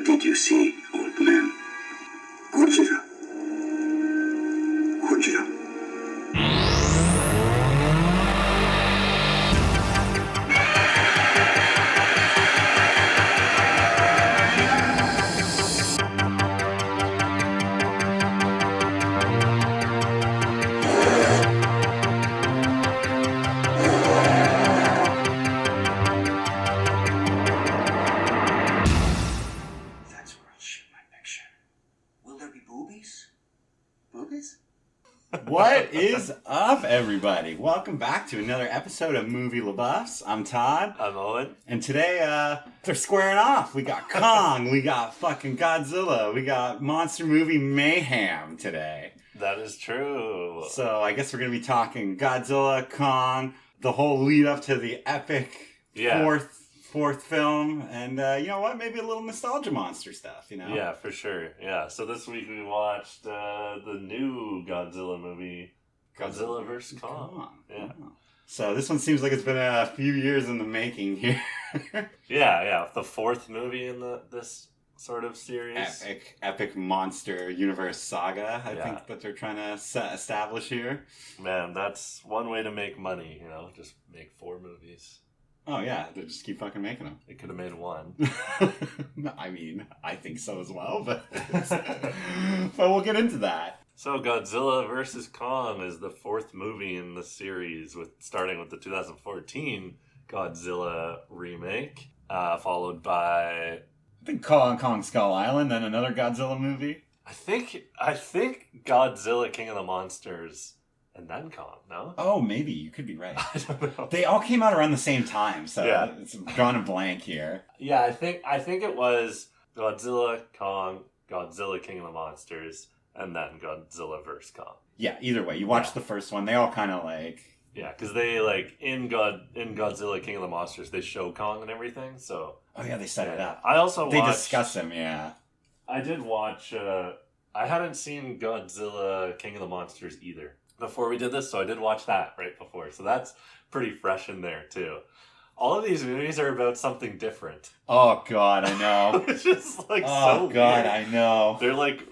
did you see, old man? Godzilla. Godzilla. What is up, everybody? Welcome back to another episode of Movie LaBuffs. I'm Todd. I'm Owen. And today, they're squaring off. We got Kong, we got fucking Godzilla, we got monster movie mayhem today. That is true. So I guess we're going to be talking Godzilla, Kong, the whole lead up to the epic fourth film, and you know what? Maybe a little nostalgia monster stuff, you know? Yeah, for sure. Yeah, so this week we watched the new Godzilla movie, Godzilla vs. Kong. Yeah. Oh. So this one seems like it's been a few years in the making here. yeah. The fourth movie in this sort of series. Epic monster universe saga, I think, that they're trying to establish here. Man, that's one way to make money, you know? Just make 4 movies. Oh, yeah, they just keep fucking making them. They could have made 1. I mean, I think so as well, but we'll get into that. So Godzilla vs. Kong is the 4th movie in the series, starting with the 2014 Godzilla remake, followed by... I think Kong Skull Island, then another Godzilla movie. I think Godzilla King of the Monsters... And then Kong, no? Oh, maybe. You could be right. I don't know. They all came out around the same time, so it's drawn a blank here. Yeah, I think it was Godzilla, Kong, Godzilla King of the Monsters, and then Godzilla vs. Kong. Yeah, either way. You watch the first one, they all kind of like... Yeah, because they, like, in Godzilla King of the Monsters, they show Kong and everything, so... Oh, yeah, they set it up. I also They discuss him, yeah. I did watch... I hadn't seen Godzilla King of the Monsters either before we did this, so I did watch that right before. So that's pretty fresh in there, too. All of these movies are about something different. Oh, God, I know. It's just, like, so God, weird. I know. They're like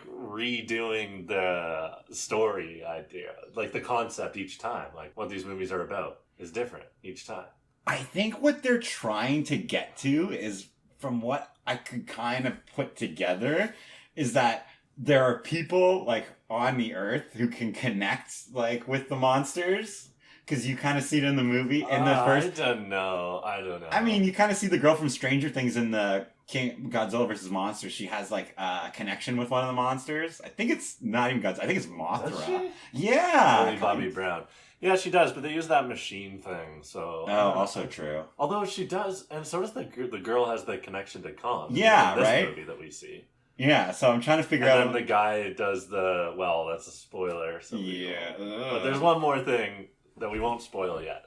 redoing the story idea. Like, the concept each time. Like, what these movies are about is different each time. I think what they're trying to get to is, from what I could kind of put together, is that there are people, like, on the Earth who can connect, like, with the monsters. Because you kind of see it in the movie. In the first... I don't know. I mean, you kind of see the girl from Stranger Things in the Godzilla vs. Monsters. She has, like, a connection with one of the monsters. I think it's not even Godzilla. I think it's Mothra. Does she? Yeah. Millie Bobby Brown. Yeah, she does, but they use that machine thing, so... Oh, also true. Although she does, and so does the girl has the connection to Kong. Yeah, in this right? movie that we see. Yeah, so I'm trying to figure out... And then the guy does the... Well, that's a spoiler. So yeah. But there's one more thing that we won't spoil yet,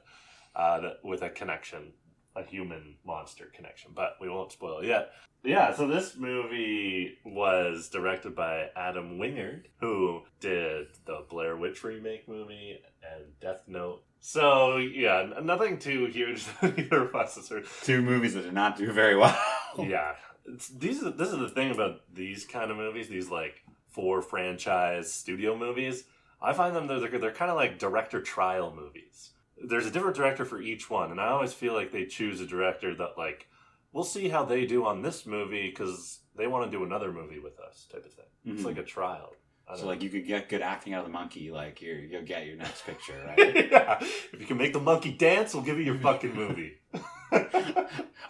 with a connection, a human-monster connection, but we won't spoil it yet. Yeah, so this movie was directed by Adam Wingard, who did the Blair Witch remake movie and Death Note. So, yeah, nothing too huge that either of us has heard. 2 movies that did not do very well. Yeah. This is the thing about these kind of movies, these, like, 4 franchise studio movies. I find them, they're kind of like director trial movies. There's a different director for each one, and I always feel like they choose a director that, like, we'll see how they do on this movie because they want to do another movie with us, type of thing. Mm-hmm. It's like a trial. So, like, you could get good acting out of the monkey, like, you'll get your next picture, right? Yeah. If you can make the monkey dance, we'll give you your fucking movie.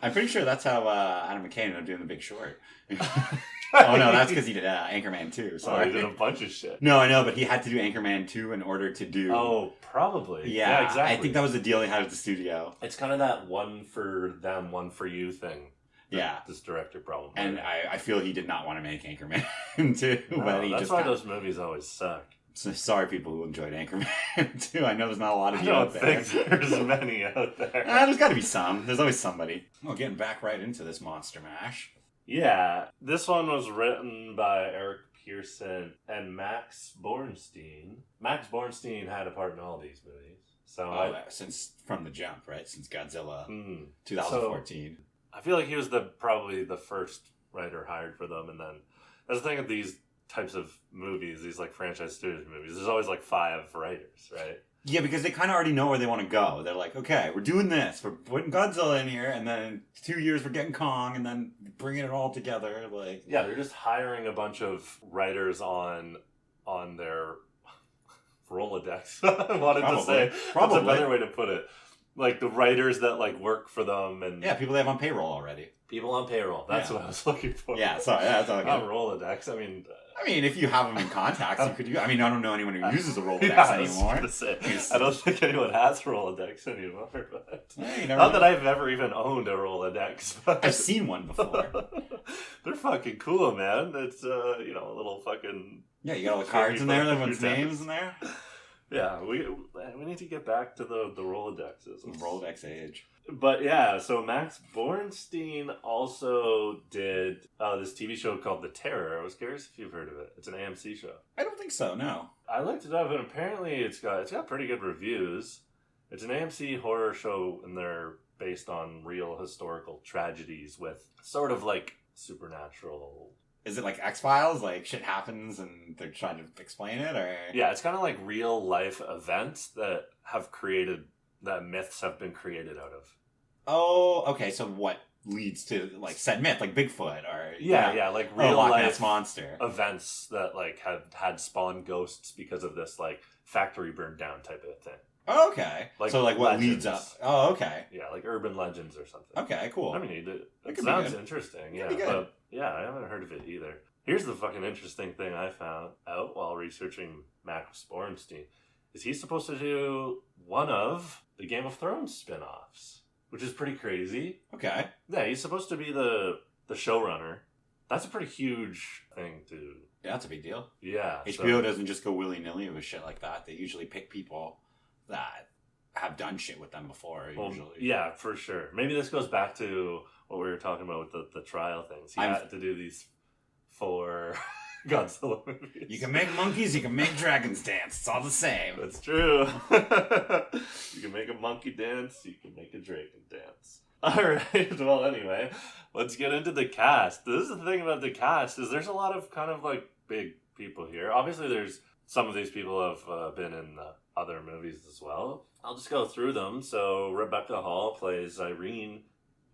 I'm pretty sure that's how Adam McKay ended up doing The Big Short. Oh, no, that's because he did Anchorman 2. Sorry. Oh, he did a bunch of shit. No, I know, but he had to do Anchorman 2 in order to do... Oh, probably. Yeah, exactly. I think that was the deal he had at the studio. It's kind of that one for them, one for you thing. Yeah. This director problem. And I feel he did not want to make Anchorman 2. No, but he that's why those movies always suck. So sorry, people who enjoyed Anchorman 2. I know there's not a lot of you out there. I don't think there's many out there. There's got to be some. There's always somebody. Well, getting back right into this Monster Mash. Yeah. This one was written by Eric Pearson and Max Bornstein. Max Bornstein had a part in all these movies. So since from the jump, right? Since Godzilla 2014. So, I feel like he was probably the first writer hired for them, and then that's the thing with these types of movies, these like franchise studios movies. There's always like 5 writers, right? Yeah, because they kind of already know where they want to go. They're like, okay, we're doing this. We're putting Godzilla in here, and then in 2 years we're getting Kong, and then bringing it all together. Like, yeah, they're just hiring a bunch of writers on their Rolodex. I wanted to say, probably. That's a better way to put it. Like the writers that like work for them, and yeah, people they have on payroll already. People on payroll. That's what I was looking for. Yeah, sorry, that's all good. Not Rolodex. I mean, if you have them in contacts, you could. I don't know anyone who uses a Rolodex anymore. I don't think anyone has Rolodex anymore. But yeah, not that I've ever even owned a Rolodex. But I've seen one before. They're fucking cool, man. It's a little fucking you got all the cards in there. Everyone's names in there. Yeah, we need to get back to the Rolodexes. Rolodex age. But yeah, so Max Bornstein also did this TV show called The Terror. I was curious if you've heard of it. It's an AMC show. I don't think so, no. I looked it up, and apparently it's got pretty good reviews. It's an AMC horror show, and they're based on real historical tragedies with sort of like supernatural. Is it like X-Files? Like shit happens and they're trying to explain it? Or yeah, it's kind of like real life events that myths have been created out of. Oh, okay. So what leads to like said myth, like Bigfoot or like real Loch life Ness monster events that like had spawned ghosts because of this like factory burned down type of thing. Oh, okay. So like what legends. leads up? Oh, okay. Yeah, like urban legends or something. Okay, cool. I mean, it sounds interesting. Yeah, but yeah, I haven't heard of it either. Here's the fucking interesting thing I found out while researching Max Bornstein. Is he's supposed to do one of the Game of Thrones spin-offs, which is pretty crazy. Okay. Yeah, he's supposed to be the showrunner. That's a pretty huge thing to... Yeah, that's a big deal. Yeah. HBO doesn't just go willy-nilly with shit like that. They usually pick people that have done shit with them before, usually. Yeah, for sure. Maybe this goes back to what we were talking about with the trial things. He had to do these 4 Godzilla movies. You can make monkeys, you can make dragons dance. It's all the same. That's true. You can make a monkey dance, you can make a dragon dance. Alright, well anyway, let's get into the cast. This is the thing about the cast, is there's a lot of kind of like big people here. Obviously there's some of these people have been in other movies as well. I'll just go through them. So Rebecca Hall plays Irene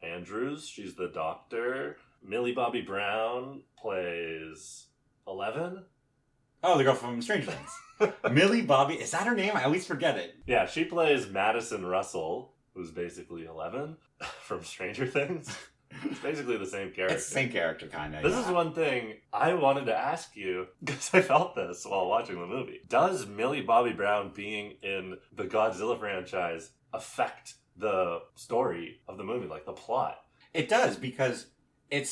Andrews. She's the doctor. Millie Bobby Brown plays 11. Oh, the girl from Stranger Things. Millie Bobby, is that her name? I always forget it. Yeah, she plays Madison Russell, who's basically 11 from Stranger Things. It's basically the same character. It's the same character, kind of. This is one thing I wanted to ask you, because I felt this while watching the movie. Does Millie Bobby Brown being in the Godzilla franchise affect the story of the movie, like the plot? It does, because it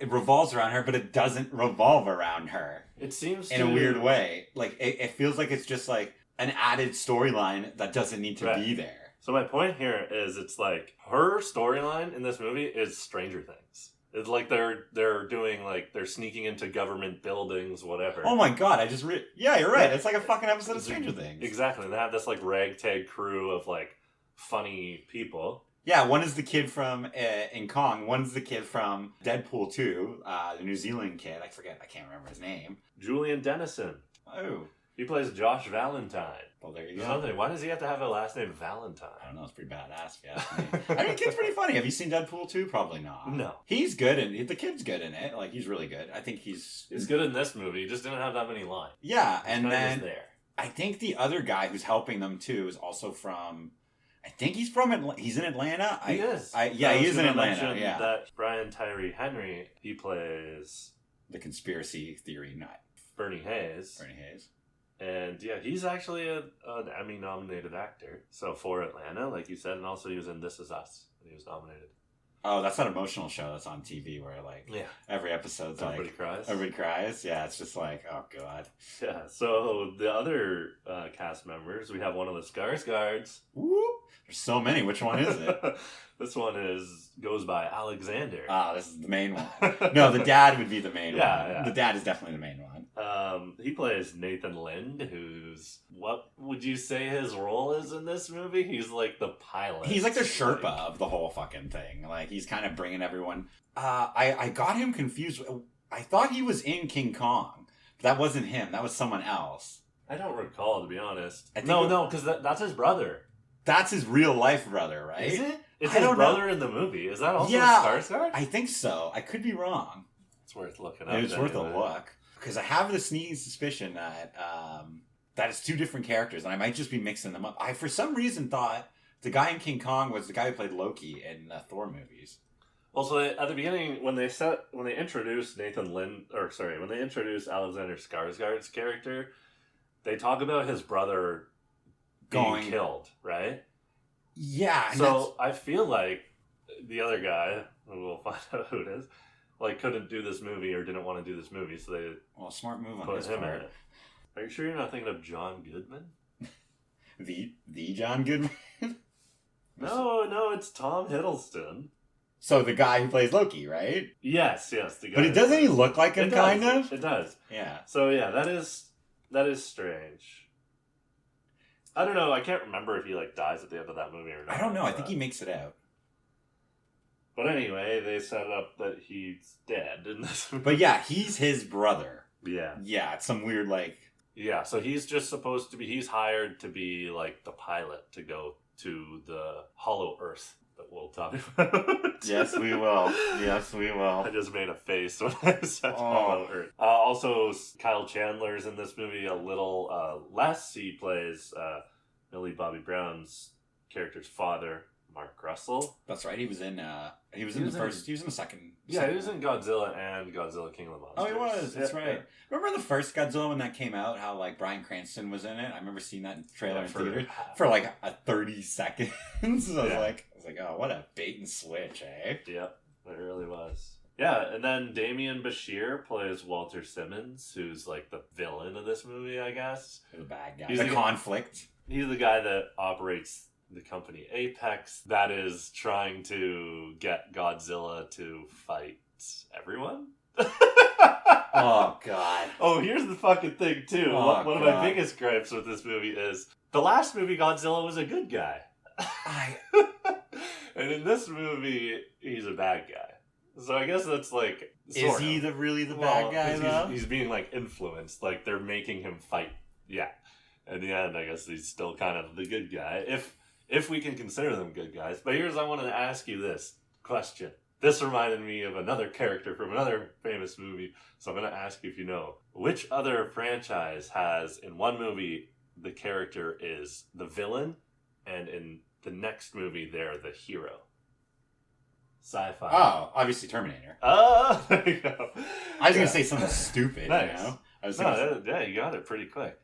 revolves around her, but it doesn't revolve around her. It seems in a weird way. Like, it feels like it's just like an added storyline that doesn't need to be there. So my point here is, it's like her storyline in this movie is Stranger Things. It's like they're doing like they're sneaking into government buildings, whatever. Oh my god! Yeah, you're right. It's like a fucking episode of Stranger Things. Exactly. They have this like ragtag crew of like funny people. Yeah, one is the kid from in Kong. One's the kid from Deadpool 2, the New Zealand kid. I can't remember his name. Julian Dennison. Oh. He plays Josh Valentine. Well, there you go. Why does he have to have a last name Valentine? I don't know. It's pretty badass, yeah. I mean, the kid's pretty funny. Have you seen Deadpool 2? Probably not. No. He's good, and the kid's good in it. Like, he's really good. I think he's good in this movie. He just didn't have that many lines. Yeah, and then I think the other guy who's helping them, too, is also from... I think he's in Atlanta. He is. He is in Atlanta, yeah. That Brian Tyree Henry, he plays... the conspiracy theory nut. Bernie Hayes. And yeah, he's actually an Emmy-nominated actor. So for Atlanta, like you said, and also he was in This Is Us, and he was nominated. Oh, that's that emotional show that's on TV where like every episode's everybody cries. Everybody cries. Yeah, it's just like, oh god. Yeah. So the other cast members, we have one of the Skarsgårds. Whoop! There's so many. Which one is it? This one goes by Alexander. Ah, this is the main one. No, the dad would be the main one. Yeah. The dad is definitely the main one. He plays Nathan Lind, who's, what would you say his role is in this movie? He's like the pilot. He's like the Sherpa of the whole fucking thing. Like, he's kind of bringing everyone. I got him confused. I thought he was in King Kong. But that wasn't him. That was someone else. I don't recall, to be honest. I think No, because that's his brother. That's his real life brother, right? Is it? It's his brother in the movie. Is that also Skarsgård? I think so. I could be wrong. It's worth looking up. It's worth a look. Because I have the sneaking suspicion that that it's two different characters, and I might just be mixing them up. I, for some reason, thought the guy in King Kong was the guy who played Loki in Thor movies. Well, so at the beginning, when they introduced when they introduced Alexander Skarsgård's character, they talk about his brother being killed, right? Yeah. So I feel like the other guy, and we'll find out who it is, like couldn't do this movie or didn't want to do this movie, so they smart move on put his him part. in it. Are you sure you're not thinking of John Goodman? the John Goodman? No, it's Tom Hiddleston. So the guy who plays Loki, right? Yes, the guy. But doesn't he look like him, kind of? It does. Yeah. So yeah, that is strange. I don't know. I can't remember if he like dies at the end of that movie or not. I don't know. I think he makes it out. But anyway, they set up that he's dead in this movie. But yeah, he's his brother. Yeah. Yeah, it's some weird like. Yeah, so he's just supposed to be. He's hired to be like the pilot to go to the Hollow Earth that we'll talk about. Yes, we will. Yes, we will. I just made a face when I said Hollow Earth. Also, Kyle Chandler's in this movie a little less. He plays Millie Bobby Brown's character's father, Mark Russell. That's right. He was in the second. Yeah, he was in Godzilla and Godzilla King of the Monsters. Oh, he was. That's right. Yeah. Remember the first Godzilla when that came out? How like Bryan Cranston was in it. I remember seeing that trailer in theater for like 30 seconds. I was like, oh, what a bait and switch, eh? Yep, it really was. Yeah, and then Damian Bashir plays Walter Simmons, who's like the villain of this movie, I guess. The bad guy. He's the conflict. He's the guy that operates the company Apex that is trying to get Godzilla to fight everyone. Oh, God. Oh, here's the fucking thing, too. Oh, One of my biggest gripes with this movie is the last movie, Godzilla was a good guy. And in this movie, he's a bad guy. So I guess that's like... Is he really the bad guy, though? He's being, like, influenced. Like, they're making him fight. Yeah. In the end, I guess he's still kind of the good guy. If we can consider them good guys. But I wanted to ask you this question. This reminded me of another character from another famous movie. So I'm going to ask you if you know. Which other franchise has, in one movie, the character is the villain, and in the next movie, they're the hero? Sci-fi. Oh, obviously Terminator. Oh, there you go. I was going to say something stupid, nice. You know? Yeah, you got it pretty quick.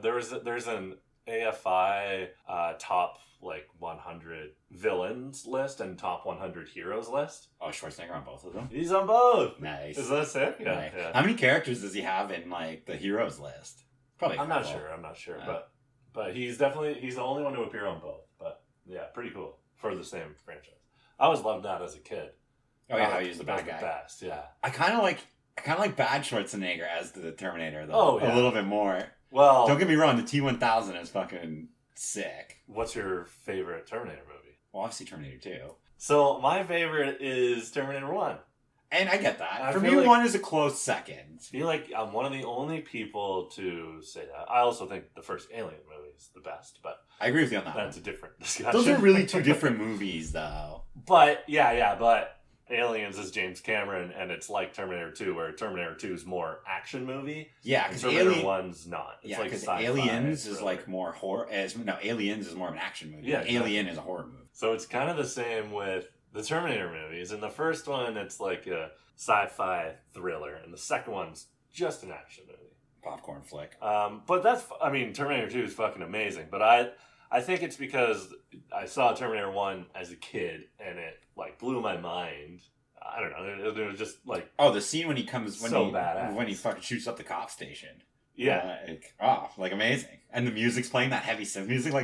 There's an AFI top 100 villains list and top 100 heroes list. Oh, Schwarzenegger on both of them? He's on both. Nice. Is that sick? Yeah, nice. Yeah. How many characters does he have in the heroes list? Probably. I'm not sure, but he's the only one to appear on both. But yeah, pretty cool for the same franchise. I always loved that as a kid. Oh yeah, how he's the bad guy. The best, yeah. I kind of like bad Schwarzenegger as the Terminator though. Oh yeah. A little bit more. Well, don't get me wrong, the T-1000 is fucking sick. What's your favorite Terminator movie? Well, obviously Terminator 2. So my favorite is Terminator 1. And I get that. For me, 1 is a close second. I feel like I'm one of the only people to say that. I also think the first Alien movie is the best, but I agree with you on that. That's a different discussion. Those are really two different movies, though. But but Aliens is James Cameron, and it's like Terminator 2, where Terminator 2 is more action movie. Yeah, because Terminator 1's not. It's because Aliens is more horror. Aliens is more of an action movie. Yeah, Alien is a horror movie. So it's kind of the same with the Terminator movies. In the first one, it's like a sci-fi thriller, and the second one's just an action movie. Popcorn flick. But Terminator 2 is fucking amazing. But I think it's because I saw Terminator 1 as a kid, and it blew my mind. I don't know. It was just the scene when he badass. When he fucking shoots up the cop station. Yeah. Amazing. And the music's playing that heavy synth music oh,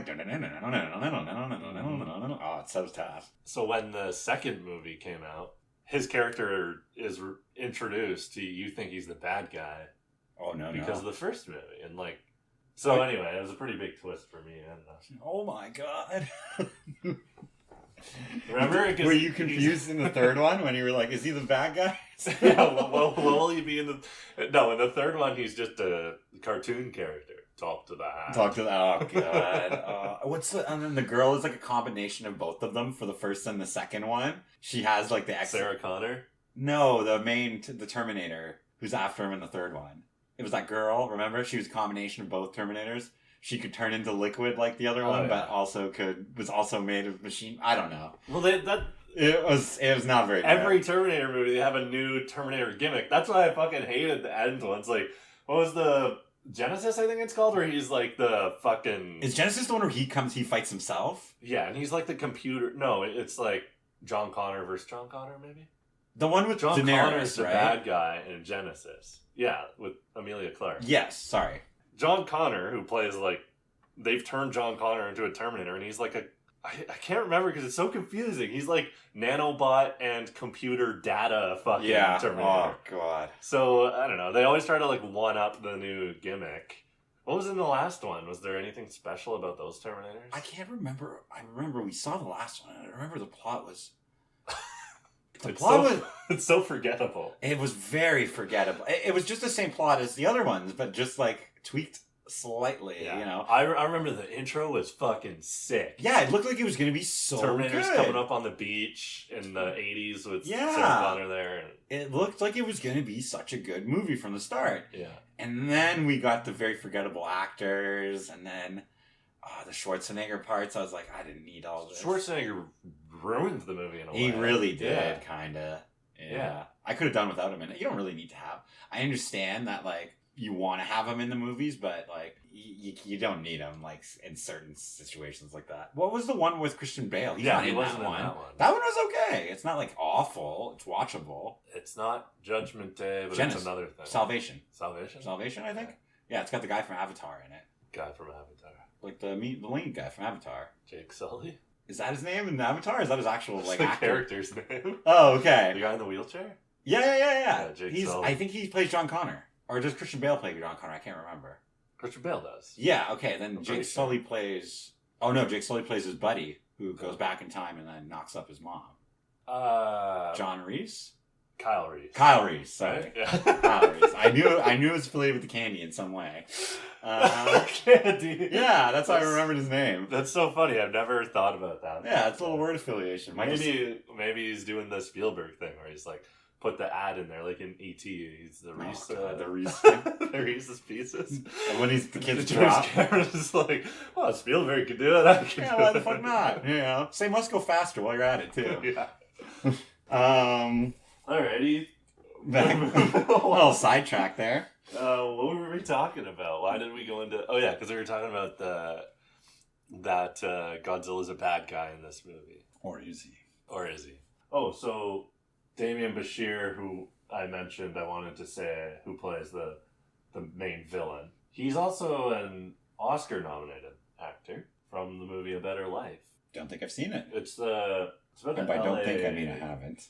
it's so tough. So when the second movie came out, his character is introduced. You think he's the bad guy. Oh, no, because of no. the first movie. And like, so anyway, it was a pretty big twist for me. And Oh my god. remember? Were you confused in the third one when you were like, is he the bad guy? Yeah, well, will he be in the... No, in the third one, he's just a cartoon character. Talk to the hat. Talk to the... Oh, God. What's the... And then the girl is like a combination of both of them for the first and the second one. She has like the... Sarah Connor? No, the main... The Terminator, who's after him in the third one. It was that girl, remember? She was a combination of both Terminators. She could turn into liquid like the other one, but also was also made of machine... I don't know. Well, It was not very good. every Terminator movie, they have a new Terminator gimmick. That's why I fucking hated the end one. It's like, what was the Genesis? I think it's called, where he's like the fucking. Is Genesis the one where he fights himself? Yeah, and he's like the computer. No, it's like John Connor versus John Connor, maybe. The one with John Daenerys, Connor's the right? bad guy in Genesis. Yeah, with Amelia Clarke. Yes, sorry. John Connor, who plays like, they've turned John Connor into a Terminator, and he's like I can't remember because it's so confusing. He's like nanobot and computer data fucking Terminator. Oh, God. So, I don't know. They always try to like one up the new gimmick. What was in the last one? Was there anything special about those Terminators? I can't remember. I remember we saw the last one. I remember the plot was... It's so forgettable. It was very forgettable. It was just the same plot as the other ones, but just like tweaked slightly, Yeah. you know? I remember the intro was fucking sick. Yeah, it looked like it was going to be so Terminator's good. coming up on the beach in the 80s with Yeah. Sarah Connor there. And, It looked like it was going to be such a good movie from the start. yeah. And then we got the very forgettable actors, and then the Schwarzenegger parts. I was like, I didn't need all this. Schwarzenegger ruined the movie in a way. He really did, Yeah. kind of. Yeah. I could have done without him in it. You don't really need to have. I understand that, like, you want to have him in the movies, but, like, you don't need him, like, in certain situations like that. What was the one with Christian Bale? He's not he in wasn't that in one. that one. That one was okay. It's not, like, awful. It's watchable. It's not Judgment Day, but Genesis. it's another thing. Salvation, I think. Yeah, it's got the guy from Avatar in it. Guy from Avatar. Like the lead guy from Avatar. Jake Sully? Is that his name in Avatar? Is that his actual What's like the actor? character's name? Oh, okay. The guy in the wheelchair? Yeah. Yeah, Jake Sully. I think he plays John Connor, or does Christian Bale play John Connor? I can't remember. Christian Bale does. Yeah. Okay. Then I'm Jake pretty Sully plays. Oh no, Jake Sully plays his buddy who goes back in time and then knocks up his mom. John Reese. Kyle Reese. Kyle Reese. Sorry. Right? Yeah. Kyle Reese. I knew it was affiliated with the candy in some way. Candy. Yeah, that's how I remembered his name. That's so funny. I've never thought about that. Yeah, it's a little word affiliation. Maybe he's doing the Spielberg thing where he's like put the ad in there, like in E.T. He's the Reese. The Reese. The Reese's Pieces. And when the kids James drop. Cameron's like, well, Spielberg could do it. I can Yeah, do why it. the fuck not? You know, say must go faster while you're at it too. Yeah. Alrighty. A little sidetrack there. What were we talking about? Why did we go into? Oh yeah, because we were talking about that Godzilla's a bad guy in this movie. Or is he? Or is he? Oh, so Damian Bashir, who I mentioned, I wanted to say, who plays the main villain. He's also an Oscar-nominated actor from the movie A Better Life. Don't think I've seen it. It's about the And by LA, don't think, I mean I haven't.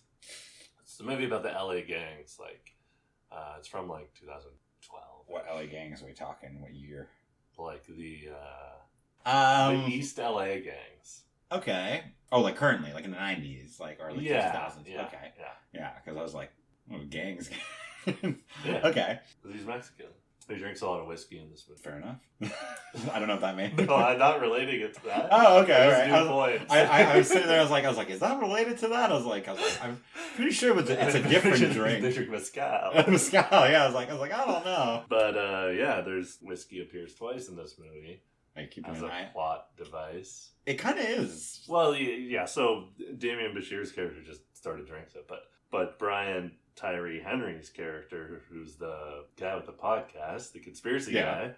It's the movie about the LA gangs. Like, it's from like 2012. What LA gangs are we talking? What year? Like the East LA gangs. Okay. Oh, like currently, like in the 90s, like or like 2000s. Yeah, Okay. yeah. Yeah, because I was like, oh, gangs. Yeah. Okay. Because he's Mexican. He drinks a lot of whiskey in this movie. Fair enough. I don't know what that means. No, I'm not relating it to that. Oh, okay. There's All right. new points. I was sitting there. I was like, is that related to that? I was like, I'm pretty sure it's a different drink. They drink mezcal. Mezcal. Yeah, I was like, I don't know. But yeah, there's whiskey appears twice in this movie Like keeping as an a eye. plot device. It kind of is. Well, yeah. So Damian Bashir's character just started drinking it, but Brian Tyree Henry's character, who's the guy with the podcast, the conspiracy guy,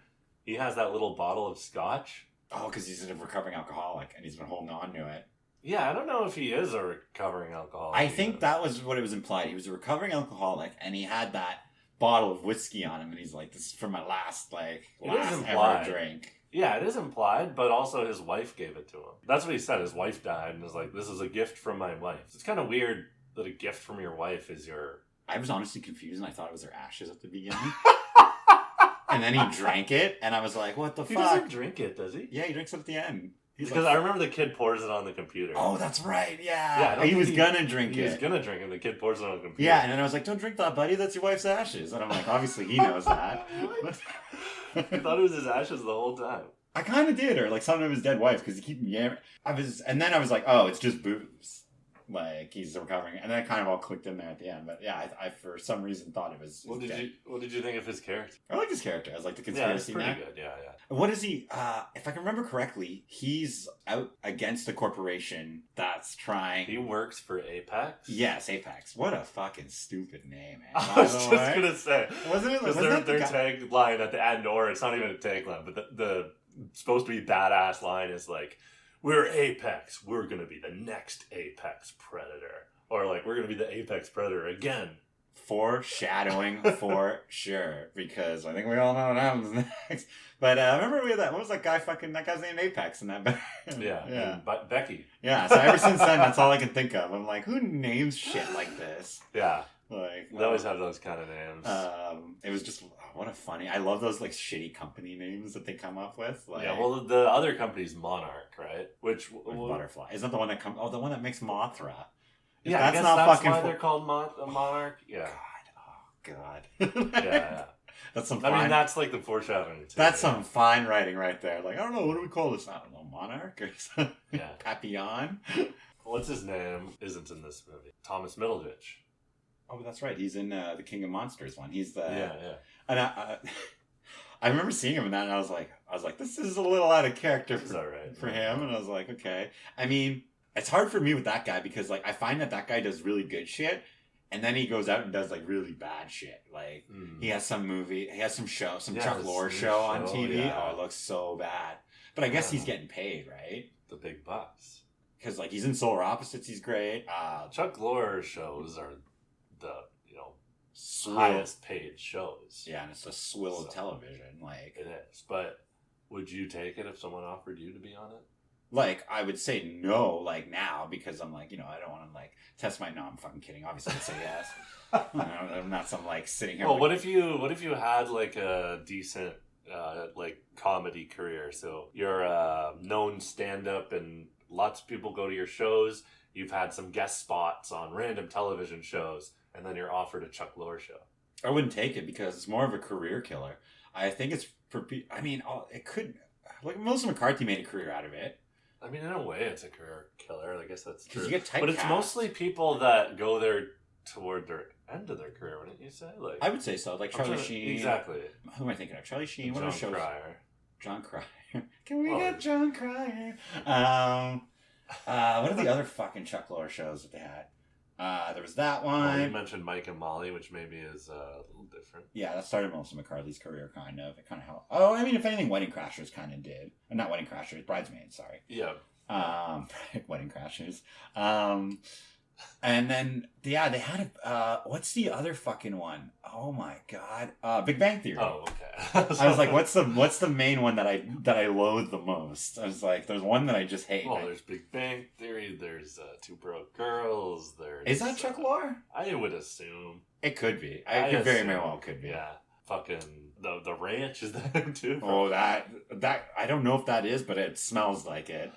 he has that little bottle of scotch. Oh, because he's a recovering alcoholic and he's been holding on to it. Yeah, I don't know if he is a recovering alcoholic. I think that was what it was implied. He was a recovering alcoholic and he had that bottle of whiskey on him and he's like, this is for my last ever drink. Yeah, it is implied, but also his wife gave it to him. That's what he said. His wife died and was like, this is a gift from my wife. It's kind of weird that a gift from your wife is your... I was honestly confused and I thought it was their ashes at the beginning. and then he drank it, and I was like, what the He fuck? doesn't drink it, does he? Yeah, he drinks it at the end. Because I remember the kid pours it on the computer. Oh, that's right. Yeah, I Yeah. don't He was think gonna drink He it. was gonna drink it, and the kid pours it on the computer. Yeah, and then I was like, don't drink that, buddy. That's your wife's ashes. And I'm like, obviously he knows that. I thought it was his ashes the whole time. I kind of did, or like something of his dead wife, because he keep yammering. And then I was like, oh, it's just booze. Like he's recovering, and then it kind of all clicked in there at the end. But yeah, I for some reason thought it was. What did you think of his character? I like his character. I was like the Yeah, it's conspiracy pretty man. good. Yeah. What is he? If I can remember correctly, he's out against a corporation that's trying. He works for Apex. Yes, Apex. What a fucking stupid name, man. I was just gonna say, wasn't it? Because their tagline at the end, or it's not even a tagline, but the supposed to be badass line is like, "We're Apex. We're gonna be the next Apex Predator," or like, "We're gonna be the Apex Predator again." Foreshadowing for sure, because I think we all know what happens next. But remember we had that. What was that guy? That guy's named Apex in that. Yeah. But Becky. Yeah. So ever since then, that's all I can think of. I'm like, who names shit like this? Yeah. Like they always have those kind of names. It was just what a funny. I love those like shitty company names that they come up with. Like, yeah. Well, the other company's Monarch, right? Which Butterfly isn't the one that comes. Oh, the one that makes Mothra. Yeah, that's I guess not that's fucking. why they're called Monarch. Yeah. God. Yeah. That's some. I mean, that's like the foreshadowing. Too, that's some fine writing right there. Like, I don't know, what do we call this? I don't know, Monarch or something? Yeah. Papillon. What's his name? Isn't in this movie. Thomas Middleditch. Oh, that's right. He's in the King of Monsters one. He's the. Yeah. And I remember seeing him in that, and I was like, this is a little out of character for him, and I was like, okay. I mean, it's hard for me with that guy because like I find that guy does really good shit. And then he goes out and does like really bad shit. Like he has some show, Chuck Lorre show on TV. Yeah. Oh, it looks so bad. But I guess he's getting paid, right? The big bucks. Because like he's in Solar Opposites, he's great. Chuck Lorre shows are the highest paid shows. Yeah, and it's a swill of television. Like it is. But would you take it if someone offered you to be on it? Like, I would say no, like, now, because I'm like, I don't want to, like, test my... No, I'm fucking kidding. Obviously, I'd say yes. I'm not some, like, sitting here... Well, what if you had, like, a decent, like, comedy career? So, you're a known stand-up, and lots of people go to your shows. You've had some guest spots on random television shows, and then you're offered a Chuck Lorre show. I wouldn't take it, because it's more of a career killer. I think it's... I mean, it could... Like, Melissa McCarthy made a career out of it. I mean, in a way, it's a career killer. I guess that's true. You get typecast. But it's mostly people that go there toward their end of their career, wouldn't you say? Like, I would say so. Like Charlie Sheen. Exactly. Who am I thinking of? Charlie Sheen. John Cryer. John Cryer. Can we get John Cryer? What are the other fucking Chuck Lorre shows that they had? There was that one. Well, you mentioned Mike and Molly, which maybe is a little different. Yeah, that started Melissa McCarthy's career, kind of. It kind of helped. Oh, I mean, if anything, Wedding Crashers kind of did. Not Wedding Crashers, Bridesmaids, sorry. Yeah. Wedding Crashers. And then, yeah, they had what's the other fucking one? Oh my god. Big Bang Theory. Oh, okay. I was like, what's the main one that I loathe the most? I was like, there's one that I just hate. Well, there's Big Bang Theory, there's Two Broke Girls, there's... Is that Chuck Lorre? I would assume. It could be. It very well could be. Yeah. Fucking the ranch is that too? Oh, that I don't know if that is, but it smells like it.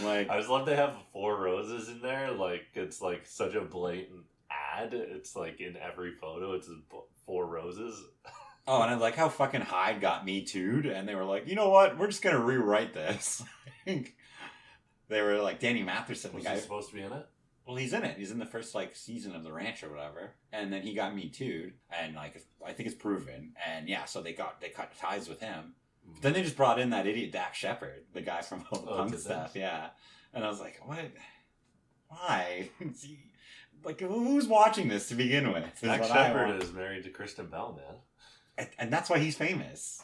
Like I just love to have 4 roses in there. Like it's like such a blatant ad. It's like in every photo, it's 4 roses. Oh, and I like how fucking Hyde got Me Too'd, and they were like, you know what? We're just gonna rewrite this. They were like Danny Matheson. Was he supposed to be in it? Well, he's in it. He's in the first like season of The Ranch or whatever, and then he got Me Too'd, and like I think it's proven, and yeah, so they cut ties with him. But then they just brought in that idiot Dak Shepard, the guy from all the punk stuff, yeah. And I was like, what? Why? Like, who's watching this to begin with? Dak Shepard is married to Kristen Bell, man, and that's why he's famous.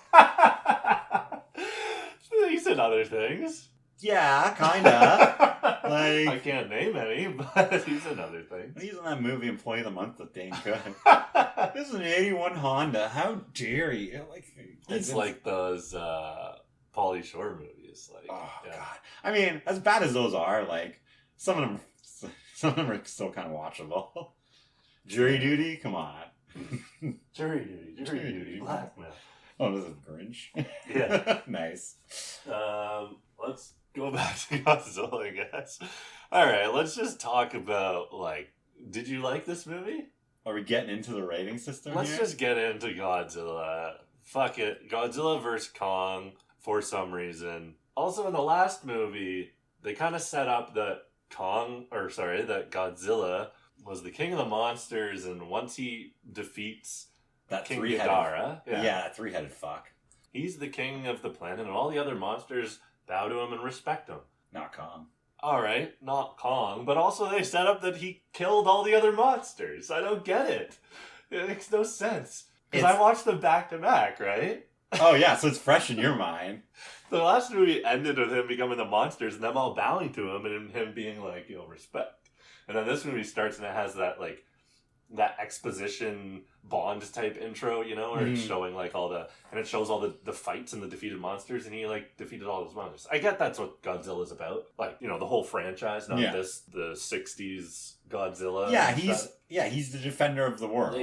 He's in other things. Yeah, kinda. Like I can't name any, but he's in other things. He's in that movie Employee of the Month with Dane Cook. This is an '81 Honda. How dare you? Like it's like those Pauly Shore movies. Like, oh god. I mean, as bad as those are, like some of them are still kind of watchable. Jury Duty, come on. Jury Duty, Blackmail. Oh, this is Grinch. Yeah. Nice. Let's go back to Godzilla, I guess. All right, let's just talk about, like, did you like this movie? Are we getting into the rating system Let's here? just get into Godzilla. Fuck it. Godzilla vs. Kong, for some reason. Also, in the last movie, they kind of set up that that Godzilla was the king of the monsters, and once he defeats that King three-headed... Ghidorah, Yeah, that three-headed fuck. he's the king of the planet, and all the other monsters bow to him and respect him. Not Kong. Alright, not Kong, but also they set up that he killed all the other monsters. I don't get it. It makes no sense. Because I watched them back to back, right? Oh, yeah, so it's fresh in your mind. The last movie ended with him becoming the monsters and them all bowing to him and him being like, respect. And then this movie starts and it has that, like, that exposition Bond type intro, where it's showing like and it shows all the fights and the defeated monsters, and he like defeated all those monsters. I get that's what Godzilla's about, like the whole franchise, not the 60s Godzilla. Yeah, he's the defender of the world.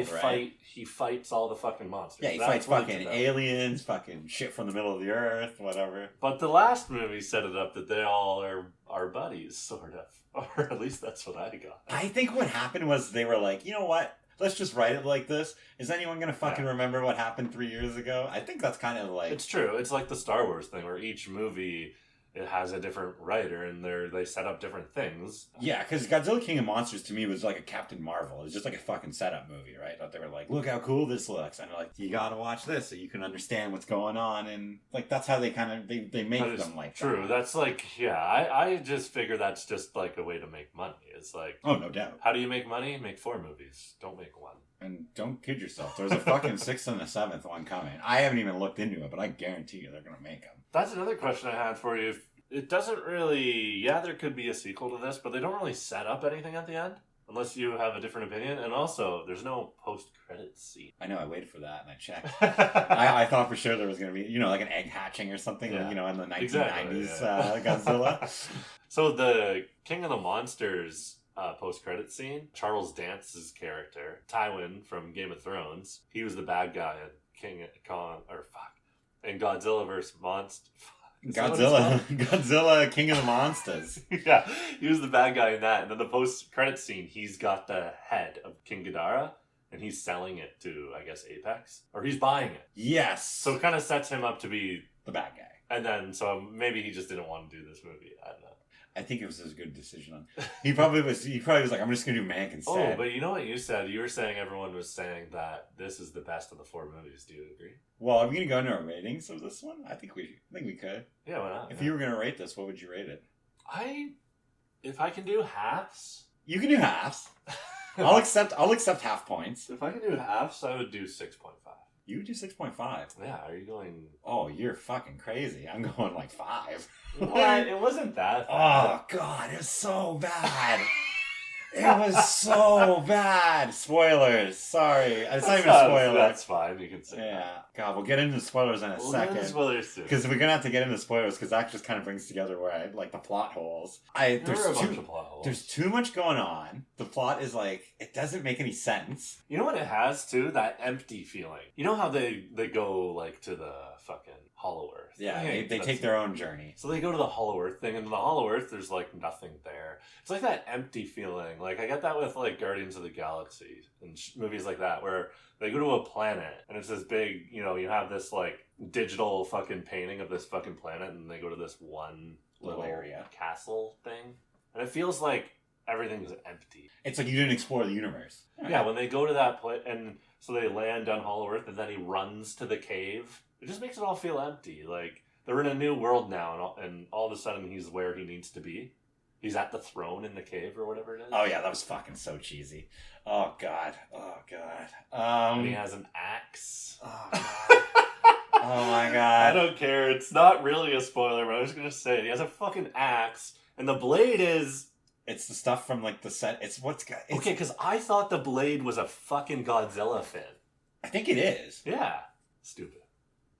He fights all the fucking monsters. Yeah, he fights fucking aliens, fucking shit from the middle of the earth, whatever. But the last movie set it up that they all are buddies, sort of. Or at least that's what I got. I think what happened was they were like, you know what? Let's just write it like this. Is anyone going to fucking remember what happened 3 years ago? I think that's kind of like... It's true. It's like the Star Wars thing where each movie, it has a different writer and they set up different things. Yeah, because Godzilla King of Monsters to me was like a Captain Marvel. It was just like a fucking setup movie, right? They were like, look how cool this looks. And they're like, you got to watch this so you can understand what's going on. And like, that's how they kind of, they make them like true. that. That's like, I just figure that's just like a way to make money. It's like... Oh, no doubt. How do you make money? Make 4 movies. Don't make 1. And don't kid yourself. There's a fucking 6th and a 7th one coming. I haven't even looked into it, but I guarantee you they're going to make them. That's another question I had for you. It doesn't really... Yeah, there could be a sequel to this, but they don't really set up anything at the end. Unless you have a different opinion. And also, there's no post-credits scene. I know, I waited for that and I checked. I thought for sure there was going to be, like an egg hatching or something, in the 1990s Godzilla. So the King of the Monsters post-credits scene, Charles Dance's character, Tywin from Game of Thrones, he was the bad guy in Godzilla vs. Monsters. Godzilla, King of the Monsters. Yeah, he was the bad guy in that. And then the post-credit scene, he's got the head of King Ghidorah, and he's selling it to, I guess, Apex. Or he's buying it. Yes. So it kind of sets him up to be... the bad guy. And then, so maybe he just didn't want to do this movie. I don't know. I think it was a good decision. He probably was like, I'm just going to do Mank instead. Oh, but you know what you said? You were saying everyone was saying that this is the best of the 4 movies. Do you agree? Well, are we going to go into our ratings of this one? I think we could. Yeah, why not? If you were going to rate this, what would you rate it? If I can do halves. You can do halves. I'll accept half points. If I can do halves, I would do 6.5. You would do 6.5. Yeah, are you going... Oh, you're fucking crazy. I'm going like 5. What? It wasn't that bad. Oh, God, it was so bad. It was so bad. Spoilers. Sorry. It's not even a spoiler. That's fine. You can say that. God, we'll get into the spoilers in a second. Get into spoilers soon. Because we're going to have to get into spoilers because that just kind of brings together where I like the plot holes. There's a bunch of plot holes. There's too much going on. The plot is like, it doesn't make any sense. You know what it has too? That empty feeling. You know how they go like to the fucking Hollow Earth? Yeah, they take their own journey. So they go to the Hollow Earth thing, and in the Hollow Earth, there's like nothing there. It's like that empty feeling. Like I get that with like Guardians of the Galaxy and movies like that, where they go to a planet and it's this big, you have this like digital fucking painting of this fucking planet, and they go to this one little area castle thing, and it feels like everything's empty. It's like you didn't explore the universe. Yeah, when they go to that place, and so they land on Hollow Earth, and then he runs to the cave. It just makes it all feel empty. Like, they're in a new world now, and all of a sudden he's where he needs to be. He's at the throne in the cave or whatever it is. Oh, yeah, that was fucking so cheesy. Oh, God. And he has an axe. Oh, God. Oh, my God. I don't care. It's not really a spoiler, but I was just going to say it. He has a fucking axe, and the blade is... It's the stuff from, like, the set. Okay, because I thought the blade was a fucking Godzilla fin. I think it is. Yeah. Stupid.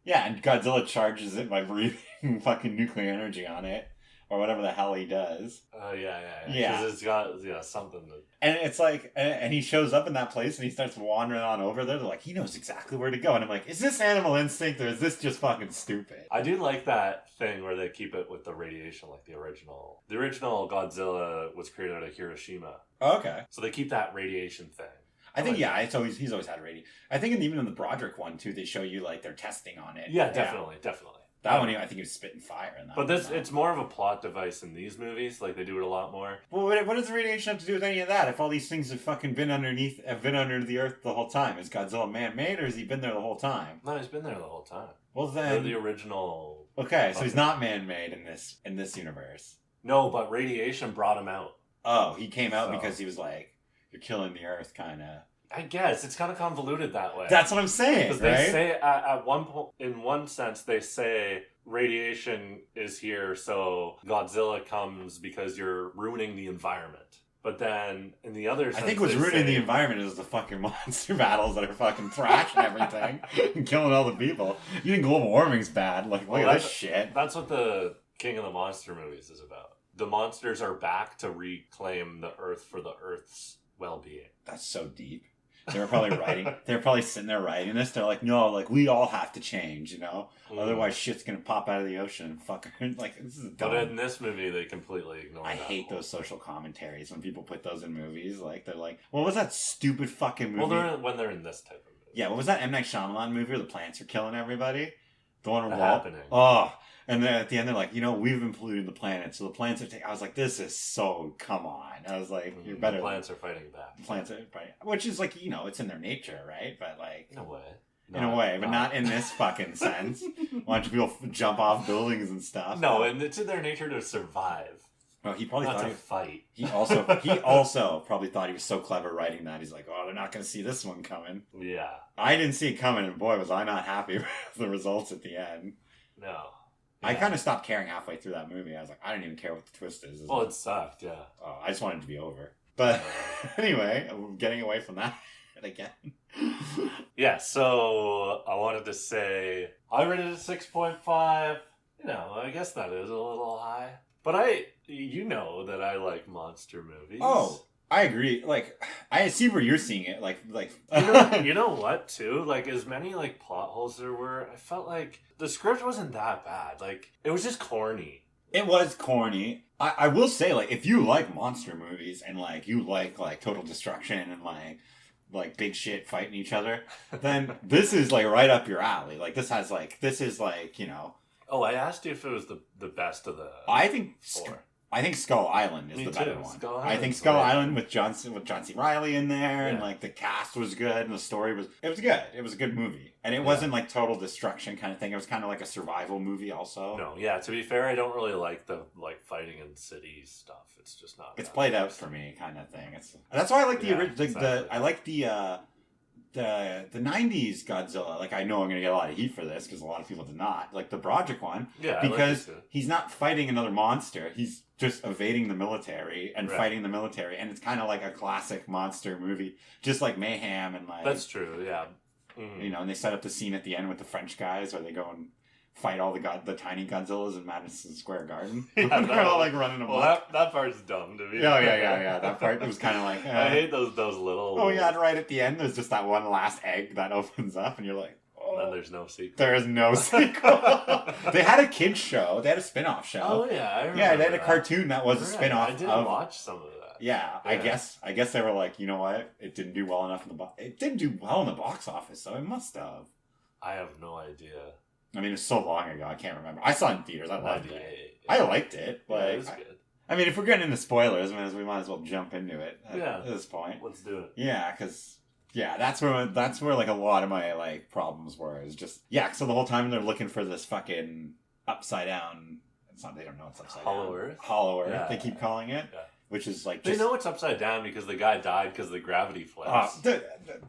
Yeah, and Godzilla charges it by breathing fucking nuclear energy on it. or whatever the hell he does. Yeah. Because it's got something to... And it's like, and he shows up in that place and he starts wandering on over there. They're like, he knows exactly where to go. And I'm like, is this animal instinct or is this just fucking stupid? I do like that thing where they keep it with the radiation, like the original. The original Godzilla was created out of Hiroshima. Okay. So they keep that radiation thing. I think, he's always had radiation. I think even in the Broderick one, too, they show you, like, they're testing on it. Yeah, definitely. That one, I think he was spitting fire in that. But it's more of a plot device in these movies. Like, they do it a lot more. Well, what does the radiation have to do with any of that? If all these things have fucking been under the earth the whole time, is Godzilla man-made, or has he been there the whole time? No, he's been there the whole time. Well, then... They're the original... Okay, so he's not man-made in this universe. No, but radiation brought him out. Oh, he came out because he was like, you're killing the earth, kind of... I guess it's kind of convoluted that way. That's what I'm saying, because right? They say at one point, in one sense, they say radiation is here, so Godzilla comes because you're ruining the environment. But then in the other sense, I think what's ruining the environment is the fucking monster battles that are fucking thrashing everything and killing all the people. You think global warming's bad? Like, look at this shit. That's what the King of the Monster movies is about. The monsters are back to reclaim the Earth for the Earth's well-being. That's so deep. They were probably sitting there writing this. They're like, no, like, we all have to change, you know? Otherwise shit's gonna pop out of the ocean and fucking, like, this is dumb. But in this movie, they completely ignore I hate those social commentaries when people put those in movies. Like, they're like, what was that stupid fucking movie? Well, when they're in this type of movie. Yeah, what was that M. Night Shyamalan movie where the plants are killing everybody? The one where Happening. Oh, and then at the end they're like, you know, we've been polluting the planet, so the plants are taking... I was like, this is so... Come on. I was like, you're better... The plants are fighting back. The plants are fighting... Which is like, you know, it's in their nature, right? But like... In a way. In a way, but not in this fucking sense. Why don't you people jump off buildings and stuff? No, and it's in their nature to survive. Well, he probably not thought to fight. He also probably thought he was so clever writing that. He's like, oh, they're not going to see this one coming. Yeah. I didn't see it coming, and boy, was I not happy with the results at the end. No. Yeah. I kind of stopped caring halfway through that movie. I was like, I don't even care what the twist is. Well, it sucked, yeah. Oh, I just wanted it to be over. But anyway, I'm getting away from that again. Yeah, so I wanted to say I rated it 6.5. You know, I guess that is a little high. But you know that I like monster movies. Oh, I agree. Like, I see where you're seeing it. Like, you know what? Too, like, as many like plot holes there were, I felt like the script wasn't that bad. Like, it was just corny. It was corny. I will say, like, if you like monster movies and like you like total destruction and like big shit fighting each other, then this is like right up your alley. Like, this is like, you know. Oh, I asked you if it was the best of the. I think four. I think Skull Island is the better one. I think Skull Island with John C. Reilly in there, and like the cast was good, and the story was good. It was a good movie, and it wasn't like total destruction kind of thing. It was kind of like a survival movie, also. No, yeah. To be fair, I don't really like the fighting in cities stuff. It's just not. It's played out for me, kind of thing. That's why I like the original. Exactly. I like the 90s Godzilla. Like, I know I'm going to get a lot of heat for this because a lot of people did not. Like the Broderick one. Yeah, because he's not fighting another monster. He's just evading the military and fighting the military. And it's kind of like a classic monster movie. Just like Mayhem and like... That's true, yeah. Mm-hmm. You know, and they set up the scene at the end with the French guys where they go and fight all the tiny Godzillas in Madison Square Garden. Yeah, they're all like running them. Well, that part's dumb to me. Yeah. That part was kind of like... I hate those little... Oh yeah, and right at the end there's just that one last egg that opens up and you're like... And then there's no sequel. There is no sequel. They had a kids show. They had a spin-off show. Oh yeah, I remember. Yeah, they had a cartoon that was a spin-off. I did watch some of that. Yeah, I guess they were like, you know what? It didn't do well enough in the box. It didn't do well in the box office, so it must have. I have no idea. I mean, it was so long ago, I can't remember. I saw it in theaters. I loved it. Yeah. I liked it. Like, it was good. I mean, if we're getting into spoilers, we might as well jump into it at this point. Let's do it. Yeah, because... Yeah, that's where like a lot of my like problems were. Is just so the whole time they're looking for this fucking upside down. It's not. They don't know it's upside down. Hollow Earth. Yeah, they keep calling it, which is like they know it's upside down because the guy died because the gravity flips.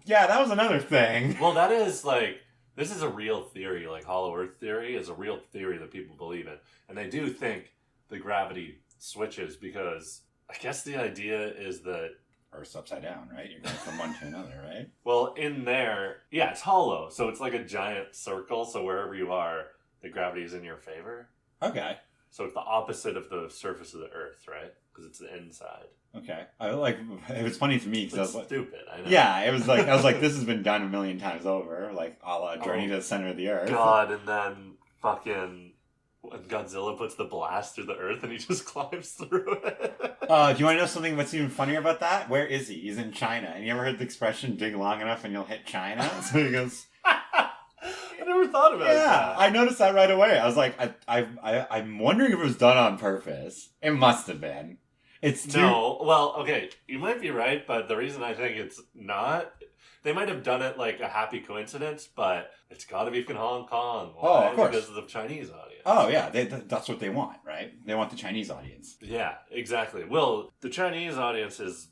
Yeah, that was another thing. Well, that is like this is a real theory. Like Hollow Earth theory is a real theory that people believe in, and they do think the gravity switches because I guess the idea is that. Earth's upside down, right? You're going from one to another, right? Well, in there, it's hollow, so it's like a giant circle. So wherever you are, the gravity is in your favor. Okay. So it's the opposite of the surface of the Earth, right? Because it's the inside. Okay. It was funny to me because I was like, stupid. I know. yeah, it was like, I was like, this has been done a million times over, like a la Journey to the Center of the Earth. God, and then fucking when Godzilla puts the blast through the Earth and he just climbs through it. Do you want to know something that's even funnier about that? Where is he? He's in China. And you ever heard the expression, dig long enough and you'll hit China? So he goes... I never thought about that. Yeah, I noticed that right away. I was like, I'm wondering if it was done on purpose. It must have been. It's too... No, well, okay, you might be right, but the reason I think it's not... They might have done it like a happy coincidence, but it's got to be from Hong Kong. Why? Oh, of course. Because of the Chinese audience. Oh, yeah, that's what they want, right? They want the Chinese audience. Yeah, exactly. Well, the Chinese audience is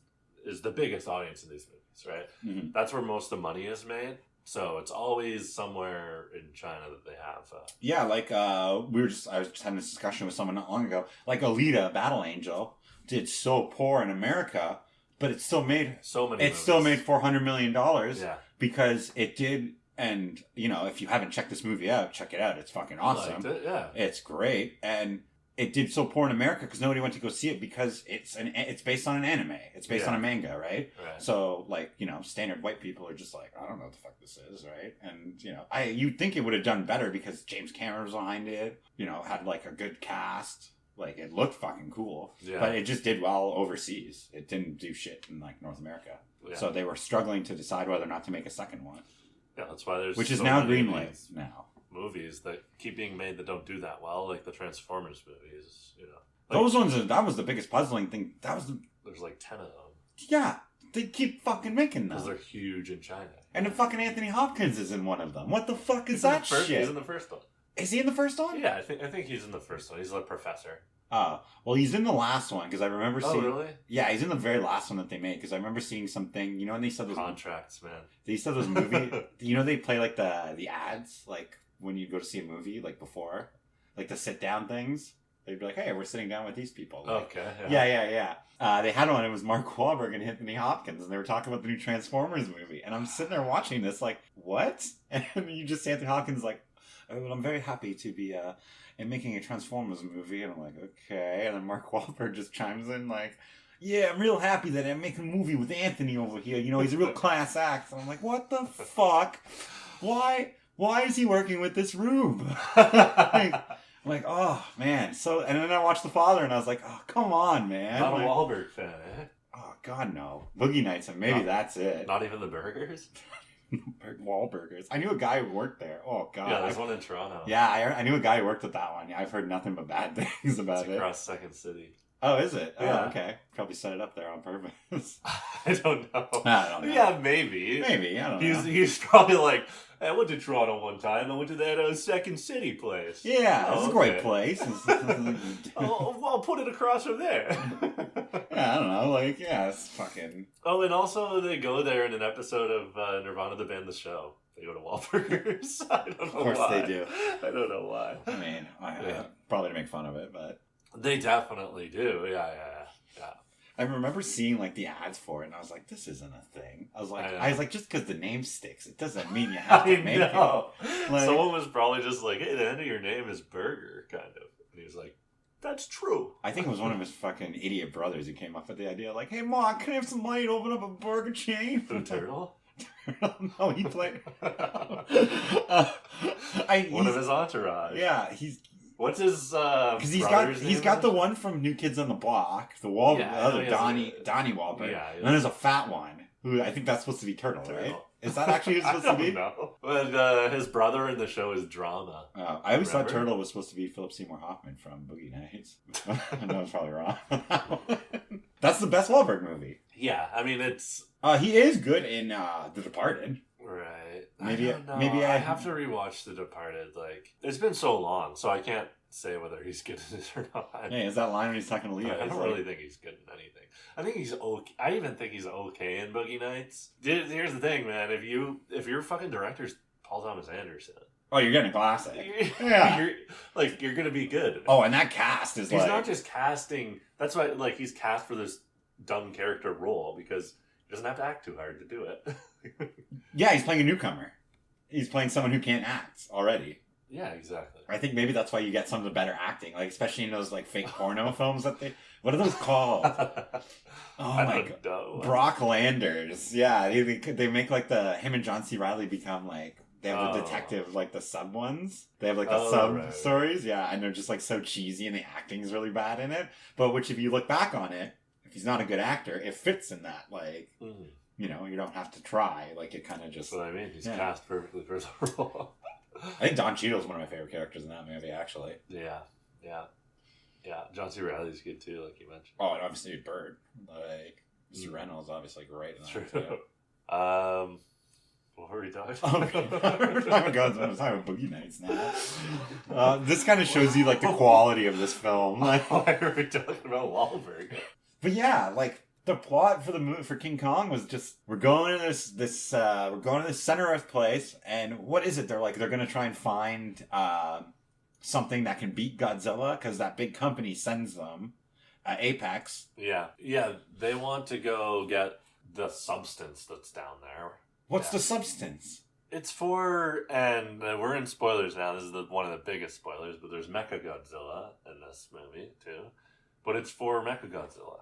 the biggest audience in these movies, right? Mm-hmm. That's where most of the money is made. So it's always somewhere in China that they have. Yeah, like I was just having this discussion with someone not long ago. Like Alita, Battle Angel, did so poor in America, but it still made still made $400 million. Yeah, because it did. And you know, if you haven't checked this movie out, check it out. It's fucking awesome. I liked it, yeah, it's great. And it did so poor in America because nobody went to go see it because it's based on an anime. It's based on a manga, right? So like, you know, standard white people are just like, I don't know what the fuck this is, right? And you know, you'd think it would have done better because James Cameron was behind it. You know, had like a good cast. Like it looked fucking cool, but it just did well overseas. It didn't do shit in like North America. Yeah. So they were struggling to decide whether or not to make a second one. Yeah, that's why there's which is now greenlit now. Movies that keep being made that don't do that well, like the Transformers movies, you know. Like, those ones, that was the biggest puzzling thing. There's like 10 of them. Yeah, they keep fucking making them. Because they're huge in China. And then fucking Anthony Hopkins is in one of them. What the fuck is that shit? He's in the first one. Is he in the first one? Yeah, I think he's in the first one. He's the professor. Well, he's in the last one because I remember seeing. Oh, really? Yeah, he's in the very last one that they made because I remember seeing something. You know, when they said those contracts, man. They said those movies. You know, they play like the ads, like when you go to see a movie, like before, like the sit down things. They'd be like, "Hey, we're sitting down with these people." Like, okay. Yeah. They had one. It was Mark Wahlberg and Anthony Hopkins, and they were talking about the new Transformers movie. And I'm sitting there watching this, like, what? And you just see Anthony Hopkins like, "Oh, well, I'm very happy to be and making a Transformers movie," and I'm like, okay. And then Mark Wahlberg just chimes in like, "Yeah, I'm real happy that I'm making a movie with Anthony over here. You know, he's a real class act." And I'm like, what the fuck? Why is he working with this rube? I'm like, oh man. So, and then I watched The Father, and I was like, oh, come on, man. Not a Wahlberg fan, eh? Oh God, no. Boogie Nights, and maybe that's it. Not even the burgers. Wahlburgers. I knew a guy who worked there. Oh God. Yeah, there's one in Toronto. Yeah, I knew a guy who worked at that one. Yeah, I've heard nothing but bad things about it. Across Second City. Oh, is it? Yeah. Oh, okay. Probably set it up there on purpose. I don't know. I don't know. Yeah, maybe. Maybe. I don't know. He's probably like, I went to Toronto one time. I went to that Second City place. Yeah, it's a great place. Well, I'll put it across from there. Yeah, I don't know. Like, yeah, it's fucking... Oh, and also they go there in an episode of Nirvana the Band, the show. They go to Wahlburgers. I don't know why. Of course they do. I don't know why. I mean, probably to make fun of it, but... They definitely do. Yeah. I remember seeing like the ads for it, and I was like, "This isn't a thing." I was like, just because the name sticks, it doesn't mean you have to make it. Like, someone was probably just like, "Hey, the end of your name is Burger," kind of, and he was like, "That's true." I think it was one of his fucking idiot brothers who came up with the idea, like, "Hey, Mom, can I have some money to open up a burger chain?" The turtle. No, he played one of his entourage. Yeah, he's. What's his? Because he's got the one from New Kids on the Block, the other Donnie Wahlberg, and then there's a fat one who I think that's supposed to be Turtle, right? Is that actually who's supposed to be? No, but his brother in the show is Drama. I always thought Turtle was supposed to be Philip Seymour Hoffman from Boogie Nights. I know I was probably wrong. That's the best Wahlberg movie. Yeah, I mean it's. He is good in The Departed. Right. Maybe I have to rewatch The Departed. Like, it's been so long, so I can't say whether he's good in it or not. Hey, is that line when he's talking to Leo? I don't really think he's good in anything. I think he's okay. I even think he's okay in Boogie Nights. Here's the thing, man. If your fucking director's Paul Thomas Anderson, oh, you're getting a classic. Yeah, you're gonna be good. Oh, and that cast is he's not just casting. That's why, like, he's cast for this dumb character role because he doesn't have to act too hard to do it. Yeah, he's playing a newcomer. He's playing someone who can't act already. Yeah, exactly. I think maybe that's why you get some of the better acting, like especially in those like fake porno films that they. What are those called? Oh I my don't god, know. Brock Landers. Yeah, they make like him and John C. Reilly become like they have the detective like the sub ones. They have like the sub stories. Yeah, and they're just like so cheesy and the acting's really bad in it. But which if you look back on it, if he's not a good actor, it fits in that like. You know, you don't have to try. Like it kind of just. That's what I mean. He's cast perfectly for the role. I think Don Cheadle's one of my favorite characters in that movie, actually. Yeah. John C. Reilly's good too, like you mentioned. Oh, and obviously Bird. Like Mr. Reynolds, obviously great. In that True. Too. What were we talking about? We're talking about Boogie Nights now. This kind of shows you like the Oh. quality of this film. Like, why are we talking about Wahlberg? But yeah, like. The plot for the movie for King Kong was just we're going to this center Earth place, and what is it? They're gonna try and find something that can beat Godzilla because that big company sends them Apex. Yeah. They want to go get the substance that's down there. What's the substance? It's for, and we're in spoilers now. This is one of the biggest spoilers, but there's Mechagodzilla in this movie too. But it's for Mechagodzilla.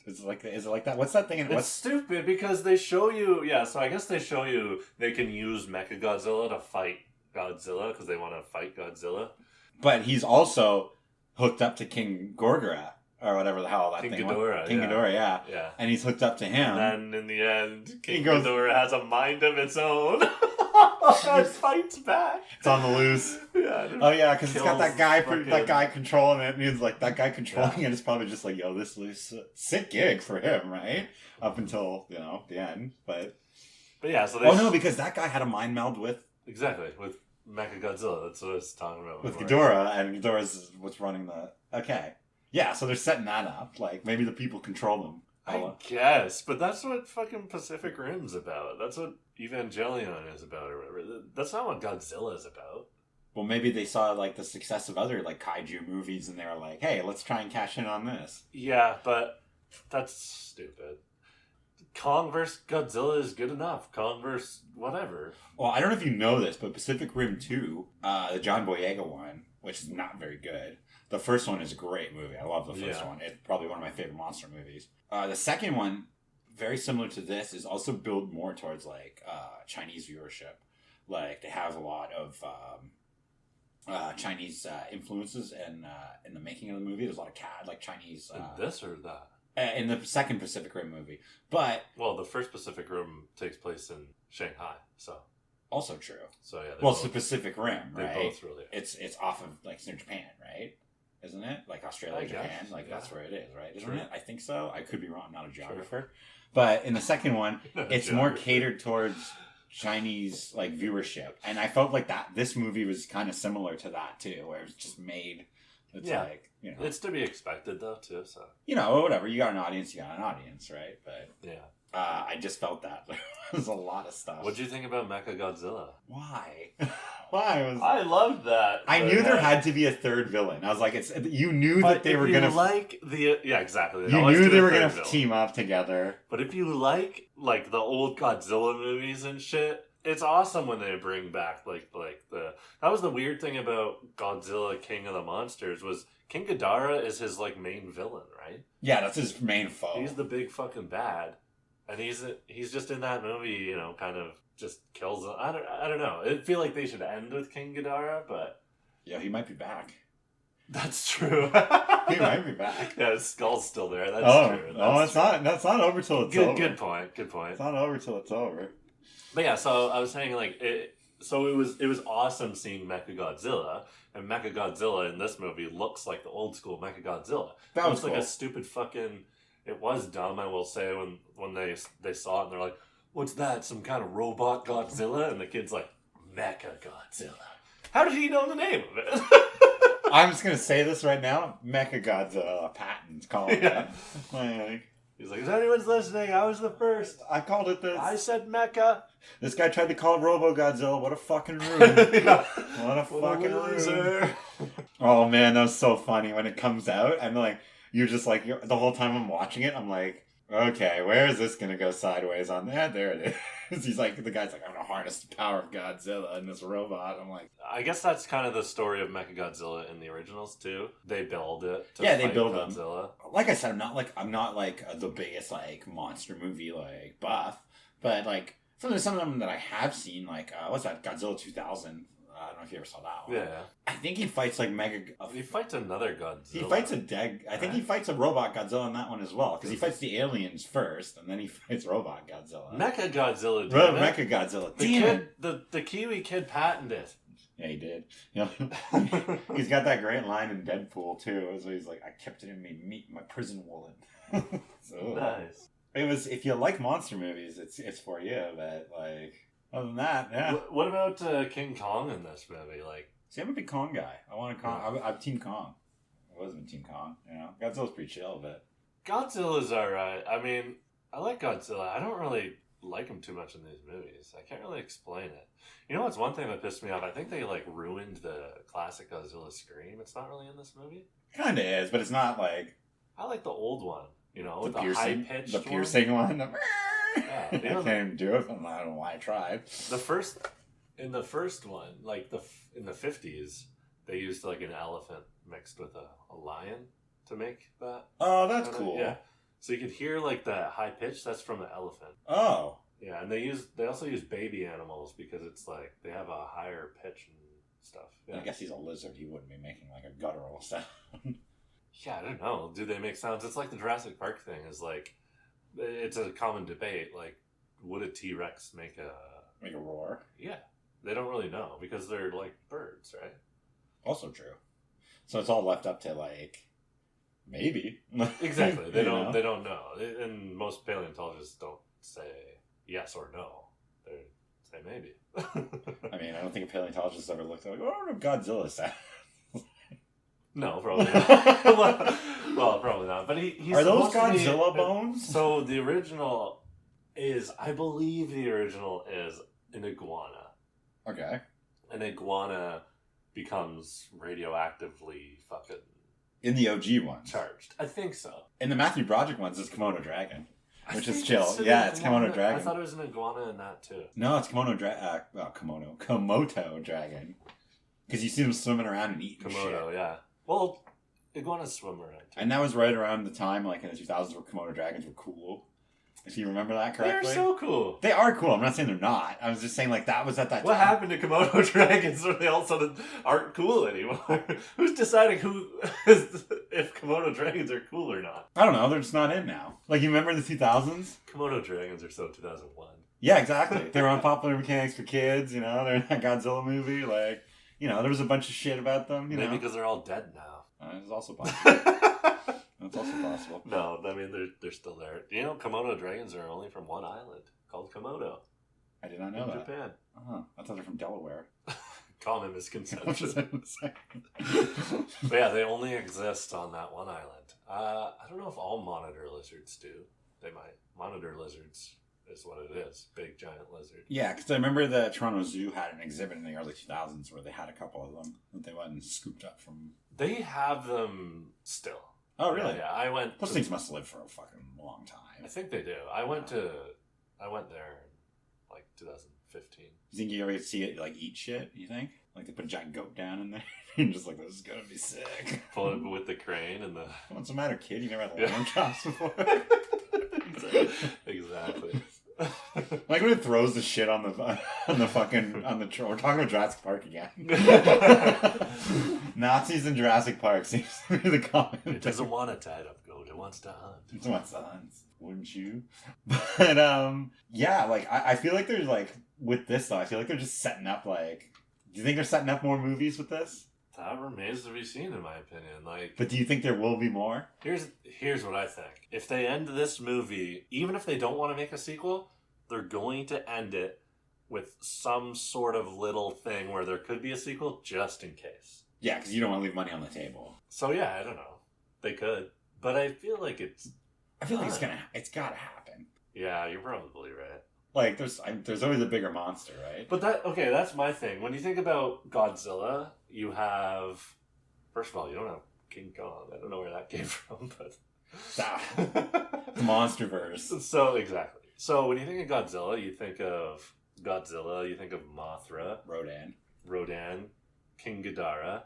Is it like that? What's that thing? It's stupid because they show you... Yeah, so I guess they show you they can use Mechagodzilla to fight Godzilla because they want to fight Godzilla. But he's also hooked up to King Gorgora or whatever the hell that King thing Ghidorah, was. King Ghidorah, yeah. And he's hooked up to him. And then in the end, King Ghidorah has a mind of its own. And fights back. It's on the loose. Yeah. Oh yeah, because it's got that guy controlling it. Means like that guy controlling it is probably just like, yo, this is sick gig for him, right? Up until the end, but yeah. So no, because that guy had a mind meld with Mechagodzilla. That's what I was talking about. With Ghidorah, and Ghidorah's what's running the. Okay, yeah. So they're setting that up. Like maybe the people control them. I guess, but that's what fucking Pacific Rim's about. That's what Evangelion is about, or whatever. That's not what Godzilla is about. Well, maybe they saw like the success of other like kaiju movies, and they were like, "Hey, let's try and cash in on this." Yeah, but that's stupid. Kong vs. Godzilla is good enough. Kong vs. whatever. Well, I don't know if you know this, but Pacific Rim 2, the John Boyega one, which is not very good. The first one is a great movie. I love the first one. It's probably one of my favorite monster movies. The second one, very similar to this, is also built more towards like Chinese viewership. Like they have a lot of Chinese influences in the making of the movie. There's a lot of Chinese. In this or that? In the second Pacific Rim movie, but the first Pacific Rim takes place in Shanghai, so also true. So yeah, it's the Pacific Rim, right? They both really are. It's off of like it's near Japan, right? Isn't it like Australia, Japan? Like that's where it is, right? Isn't it? I think so. I could be wrong. I'm not a geographer, but in the second one, it's more catered towards Chinese like viewership, and I felt like that this movie was kind of similar to that too, where it was just made. It's like, it's to be expected though too. So whatever, you got an audience, right? But I just felt that there was a lot of stuff. What'd you think about Mechagodzilla? Why? I loved that. I knew there had to be a third villain. I was like, you knew that they were gonna exactly. You knew they were gonna team up together. But if you like the old Godzilla movies and shit, it's awesome when they bring back that was the weird thing about Godzilla King of the Monsters was King Ghidorah is his main villain, right? Yeah, that's his main foe. He's the big fucking bad, and he's just in that movie, kind of just kills him. I don't know. I feel like they should end with King Ghidorah, but yeah, he might be back. That's true. He might be back. Yeah, his skull's still there. That's true. It's not. That's not over till it's over. Good point. It's not over till it's over. But yeah, so I was saying it was awesome seeing Mechagodzilla, and Mechagodzilla in this movie looks like the old school Mechagodzilla. That was cool. Like a stupid fucking. It was dumb, I will say, when they saw it and they're like, "What's that? Some kind of robot Godzilla?" And the kid's like, "Mechagodzilla." How did he know the name of it? I'm just gonna say this right now: Mechagodzilla patent calling it. He's like, "If anyone's listening, I was the first. I called it this. I said Mecha." This guy tried to call it Robo Godzilla. What a fucking rude. What a fucking loser. Oh man, that was so funny when it comes out. I'm like, you're just like, the whole time I'm watching it, I'm like, okay, where is this gonna go sideways on that? There it Because he's like, the guy's like, I'm going to harness the power of Godzilla and this robot. I'm like... I guess that's kind of the story of Mechagodzilla in the originals, too. They build it to they fight build Godzilla. Like I said, I'm not like the biggest, like, monster movie, like, buff. But, like, some of them that I have seen, like, what's that? Godzilla 2000. I don't know if you ever saw that one. Yeah. I think he fights like He fights another Godzilla. He fights I think he fights a robot Godzilla in that one as well. Because he fights the aliens first, and then he fights robot Godzilla. Mechagodzilla, Mechagodzilla. The Kiwi kid patented it. Yeah, he did. Yeah. He's got that great line in Deadpool, too. So he's like, I kept it in me meat, my prison wallet. So, nice. It was, if you like monster movies, it's for you, but, like... Other than that, yeah. What about King Kong in this movie? Like, see, I'm a big Kong guy. I want a Kong. I'm Team Kong. I wasn't Team Kong. You know, Godzilla's pretty chill, but Godzilla's alright. I mean, I like Godzilla. I don't really like him too much in these movies. I can't really explain it. You know what's one thing that pissed me off? I think they like ruined the classic Godzilla scream. It's not really in this movie. Kind of is, but it's not like. I like the old one. You know, with the piercing, high pitched. The piercing one. Yeah, I can't even do it. I don't know why I tried. In the first one, like in the 50s, they used like an elephant mixed with a lion to make that. Oh, that's cool. Yeah, so you could hear like the high pitch. That's from the elephant. Oh. Yeah, and they also use baby animals because it's like they have a higher pitch and stuff. Yeah. I guess he's a lizard. He wouldn't be making like a guttural sound. Yeah, I don't know. Do they make sounds? It's like the Jurassic Park thing. Is like. It's a common debate. Like, would a T-Rex make a roar? Yeah, they don't really know because they're like birds, right? Also true. So it's all left up to like maybe. Exactly. They don't. They don't know, and most paleontologists don't say yes or no. They say maybe. I mean, I don't think a paleontologist ever looked like, oh, what Godzilla sound. No, probably not. Well, probably not. But he's are those Godzilla bones? So the original is, I believe, an iguana. Okay. An iguana becomes radioactively fucking in the OG ones charged. I think so. In the Matthew Broderick ones, it's Komodo dragon, which is chill. Yeah, it's Komodo dragon. I thought it was an iguana in that too. No, it's Komodo dragon. Because you see them swimming around and eating Komodo, shit. yeah. Well, iguanas swim around too. And that was right around the time, like in the 2000s, where Komodo dragons were cool. If you remember that correctly. They're so cool. They are cool. I'm not saying they're not. I was just saying, like, that was at that time. What happened to Komodo dragons where they all of a sudden aren't cool anymore? Who's deciding if Komodo dragons are cool or not? I don't know. They're just not in now. Like, you remember the 2000s? Komodo dragons are so 2001. Yeah, exactly. They were on Popular Mechanics for Kids, you know? They're in that Godzilla movie. Like, you know, there was a bunch of shit about them, you know? Maybe because they're all dead now. It's also possible. That's also possible. No, I mean, they're still there. You know, Komodo dragons are only from one island called Komodo. I did not know that. Japan. I thought they're from Delaware. Common misconception. But yeah, they only exist on that one island. I don't know if all monitor lizards do. They might. Monitor lizards is what it is. Big, giant lizard. Yeah, because I remember the Toronto Zoo had an exhibit in the early 2000s where they had a couple of them that they went and scooped up from... They have them still. Oh, really? Yeah, I went... Those things must live for a fucking long time. I think they do. I went there in, like, 2015. You think you ever see it, like, eat shit, you think? Like, they put a giant goat down in there? You're just like, this is gonna be sick. Pull it with the crane and the... What's the matter, kid? You never had lamb chops before? Exactly. Like when it throws the shit on the we're talking about Jurassic Park again. Nazis in Jurassic Park seems to be the comment. It doesn't want a tied up goat, it wants to hunt. It wants to hunt, wouldn't you? But yeah, like I feel like there's like with this though, I feel like they're just setting up like, do you think they're setting up more movies with this? That remains to be seen, in my opinion. Like, but do you think there will be more? Here's what I think. If they end this movie, even if they don't want to make a sequel, they're going to end it with some sort of little thing where there could be a sequel, just in case. Yeah, because you don't want to leave money on the table. So yeah, I don't know. They could, but I feel like it's gotta happen. Yeah, you're probably right. Like there's always a bigger monster, right? But that's my thing. When you think about Godzilla, you have, first of all, you don't have King Kong. I don't know where that came from, but the Monsterverse. So exactly. So when you think of Godzilla, you think of Mothra, Rodan, King Ghidorah.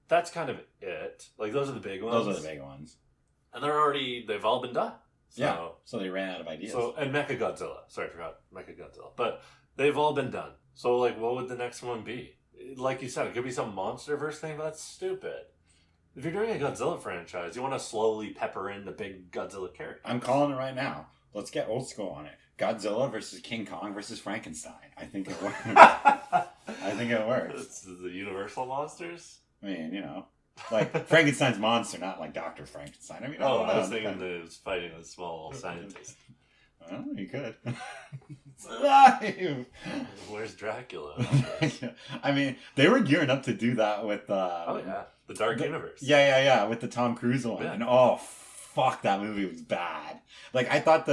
That's kind of it. Like, those are the big ones. Those are the big ones. And they've all been done. So, so they ran out of ideas. And Mechagodzilla. Sorry, I forgot Mechagodzilla. But they've all been done. So, like, what would the next one be? Like you said, it could be some MonsterVerse thing, but that's stupid. If you're doing a Godzilla franchise, you want to slowly pepper in the big Godzilla characters. I'm calling it right now. Let's get old school on it. Godzilla versus King Kong versus Frankenstein. I think it works. I think it works. It's the Universal monsters? I mean, like Frankenstein's monster, not like Dr. Frankenstein. I mean, I was thinking that it was fighting a small scientist. Well, you could. It's alive! Where's Dracula? I mean, they were gearing up to do that with... The Dark Universe. Yeah, with the Tom Cruise one. Yeah. And fuck, that movie was bad. Like, I thought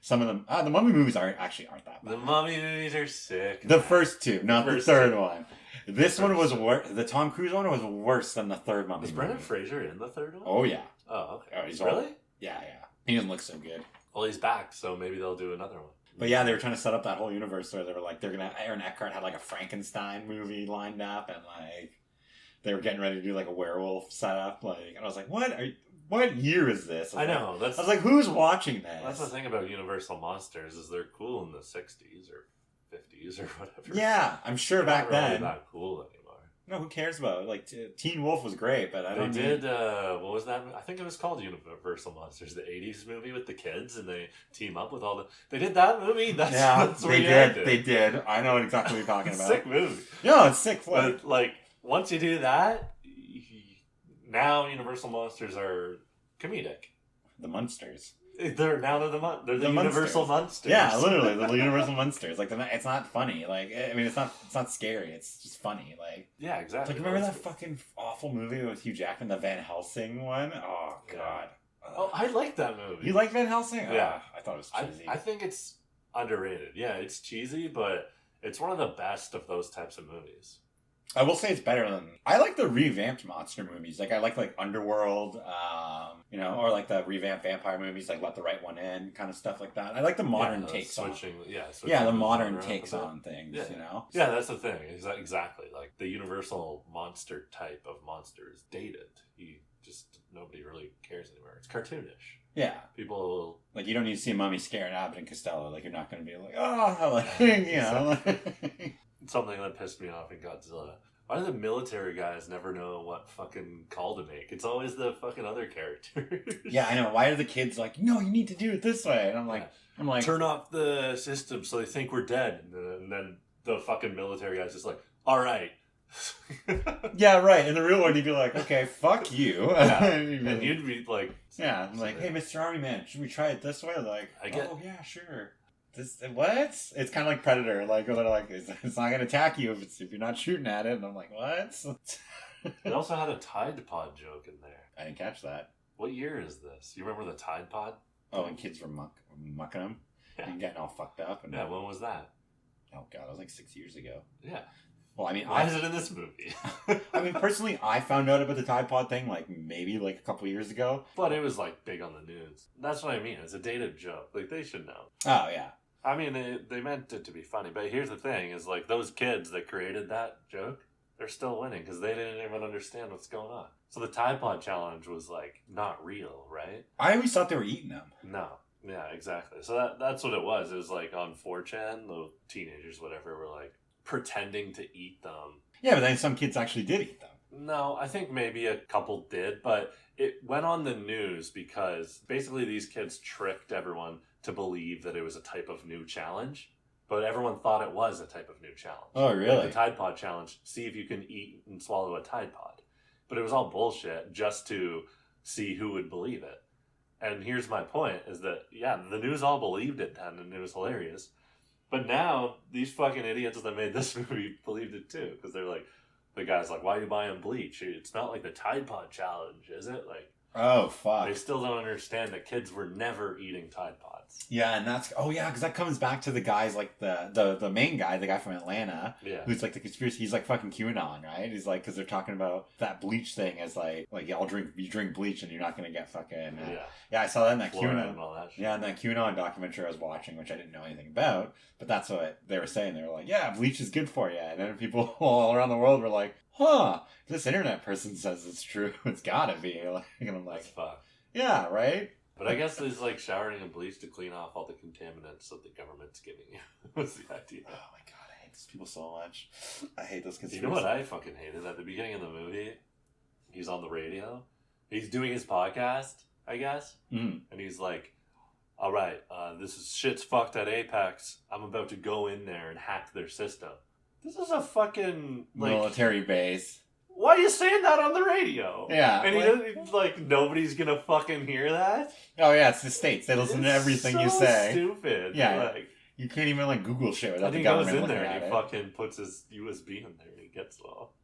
some of them... the Mummy movies aren't that bad. The Mummy movies are sick. The first two, not the third one. This one was worse. The Tom Cruise one was worse than the third Mummy movie. Is Brendan Fraser in the third one? Oh, yeah. Oh, okay. He's really? Yeah. He doesn't look so good. Well, he's back, so maybe they'll do another one. But yeah, they were trying to set up that whole universe where they were like, Aaron Eckhart had like a Frankenstein movie lined up, and like they were getting ready to do like a werewolf setup. Like, and I was like, what year is this? I know. I was like, who's watching this? That's the thing about Universal Monsters is they're cool in the 60s or 50s or whatever. Yeah, I'm sure back really then. Not cool anymore. No, who cares about it? Like, Teen Wolf was great, but They did, what was that? I think it was called Universal Monsters, the 80s movie with the kids, and they team up with all the... They did that movie? That's they did. They did. I know exactly what you're talking about. Sick movie. No, it's sick. But, like, once you do that, now Universal Monsters are comedic. The Munsters. They're the Universal Monsters. Yeah, literally the Universal Monsters. Like, it's not funny. Like, I mean, it's not scary. It's just funny. Like, yeah, exactly. Like, remember that fucking awful movie with Hugh Jackman, the Van Helsing one? Oh god. Oh, I like that movie. You like Van Helsing? Yeah, I thought it was cheesy. I think it's underrated. Yeah, it's cheesy, but it's one of the best of those types of movies. I will say it's better than... I like the revamped monster movies. Like, I like Underworld, or like the revamped vampire movies, like Let the Right One In, kind of stuff like that. I like the modern takes on... the modern takes on things, Yeah, that's the thing. Exactly. Like, the Universal monster type of monster is dated. Nobody really cares anymore. It's cartoonish. Yeah. People... Like, you don't need to see a mummy scaring Abbott and Costello. Like, you're not going to be like, oh, like, Something that pissed me off in Godzilla. Why do the military guys never know what fucking call to make? It's always the fucking other characters. Yeah, I know. Why are the kids like, no, you need to do it this way? And I'm like, turn off the system so they think we're dead. And then the fucking military guy's just like, all right. Yeah, right. In the real world, you'd be like, okay, fuck you. Yeah. And you'd be like, yeah, I'm like, hey, Mr. Army Man, should we try it this way? Like, oh yeah, sure. What? It's kind of like Predator. Like, they're like, it's not gonna attack you if you're not shooting at it. And I'm like, what? They also had a Tide Pod joke in there. I didn't catch that. What year is this? You remember the Tide Pod? Oh, and kids were mucking them and getting all fucked up. And yeah, when was that? Oh god, it was like 6 years ago. Yeah. Well, I mean, why is it in this movie? I mean, personally, I found out about the Tide Pod thing maybe a couple years ago. But it was big on the news. That's what I mean. It's a dated joke. Like, they should know. Oh yeah. I mean, they meant it to be funny, but here's the thing: is those kids that created that joke, they're still winning because they didn't even understand what's going on. So the Tide Pod challenge was not real, right? I always thought they were eating them. No. Yeah, exactly. So that's what it was. It was on 4chan, the teenagers, whatever, were pretending to eat them. Yeah, but then some kids actually did eat them. No, I think maybe a couple did, but it went on the news because basically these kids tricked everyone to believe that it was a type of new challenge, but everyone thought it was a type of new challenge. Oh, really? The Tide Pod challenge, see if you can eat and swallow a Tide Pod. But it was all bullshit just to see who would believe it. And here's my point, is that, yeah, the news all believed it then, and it was hilarious. But now, these fucking idiots that made this movie believed it too, because they're the guy's why are you buying bleach? It's not like the Tide Pod challenge, is it? Oh, fuck. They still don't understand that kids were never eating Tide Pods. Yeah, and that's... Oh, yeah, because that comes back to the guys, like, the main guy, the guy from Atlanta, Yeah. who's, like, the conspiracy... He's, like, fucking QAnon, right? He's, like... Because they're talking about that bleach thing as, like, yeah, you drink bleach and you're not going to get fucking... Yeah, I saw that in that Fluoride QAnon... and all that shit. Yeah, in that QAnon documentary I was watching, which I didn't know anything about, but that's what they were saying. They were like, yeah, bleach is good for you. And then people all around the world were like, huh, this internet person says it's true. It's gotta be. And I'm like, That's fucked. yeah, right? But I guess there's like showering in bleach to clean off all the contaminants that the government's giving you. Was the idea. Oh my god, I hate these people so much. I hate those conspiracies. You know what I fucking hated? At the beginning of the movie, he's on the radio. He's doing his podcast, I guess. Mm. And he's like, all right, this is shit's fucked at Apex. I'm about to go in there and hack their system. This is a fucking, like... military base. Why are you saying that on the radio? Yeah. And he doesn't, like, nobody's gonna fucking hear that? Oh yeah, it's the States. They listen to everything you say. Stupid. Yeah. Like, you can't even, like, Google shit without and the he goes government in looking there at and he it. fucking puts his USB in there and he gets it all.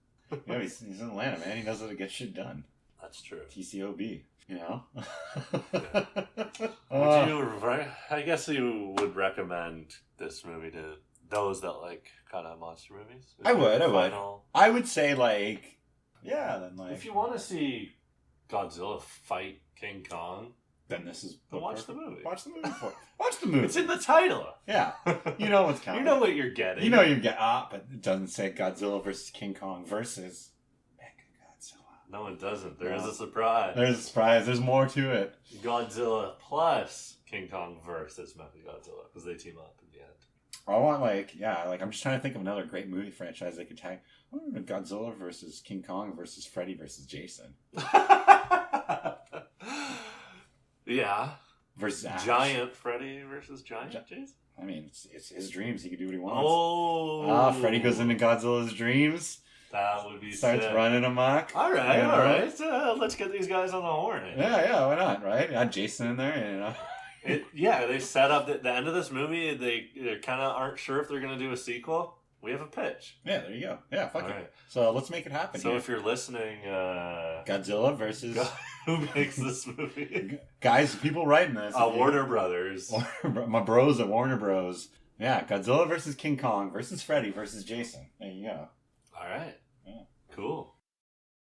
Yeah, he's in Atlanta, man. He knows how to get shit done. That's true. TCOB. You know? I guess you would recommend this movie to those that like kind of monster movies? I would. I would say, like, yeah, then, like... If you want to see Godzilla fight King Kong, then this is... then watch the movie. Watch the movie for it. Watch the movie. It's in the title. Yeah. You know what's coming. You know what you're getting. You know you get... but it doesn't say Godzilla versus King Kong versus... Mechagodzilla. No, it doesn't. There is a surprise. There's a surprise. There's more to it. Godzilla plus King Kong versus Mechagodzilla, because they team up in the end. I want, like, I'm just trying to think of another great movie franchise they could tag. I want Godzilla versus King Kong versus Freddy versus Jason. Yeah. Versus Ash. Giant Freddy versus Giant Jason? I mean, it's his dreams. He can do what he wants. Oh. Freddy goes into Godzilla's dreams. That would be Starts sick. running amok. All right. Let's get these guys on the horn. Yeah, why not, right? Got Jason in there, you know. They set up the end of this movie. They kind of aren't sure if they're going to do a sequel. We have a pitch. Yeah, there you go. Yeah, fuck All it. right. So let's make it happen. So here. if you're listening, Godzilla versus who makes this movie? Guys, people writing this. Warner Brothers. My bros at Warner Bros. Yeah, Godzilla versus King Kong versus Freddy versus Jason. There you go. All right. Yeah. Cool.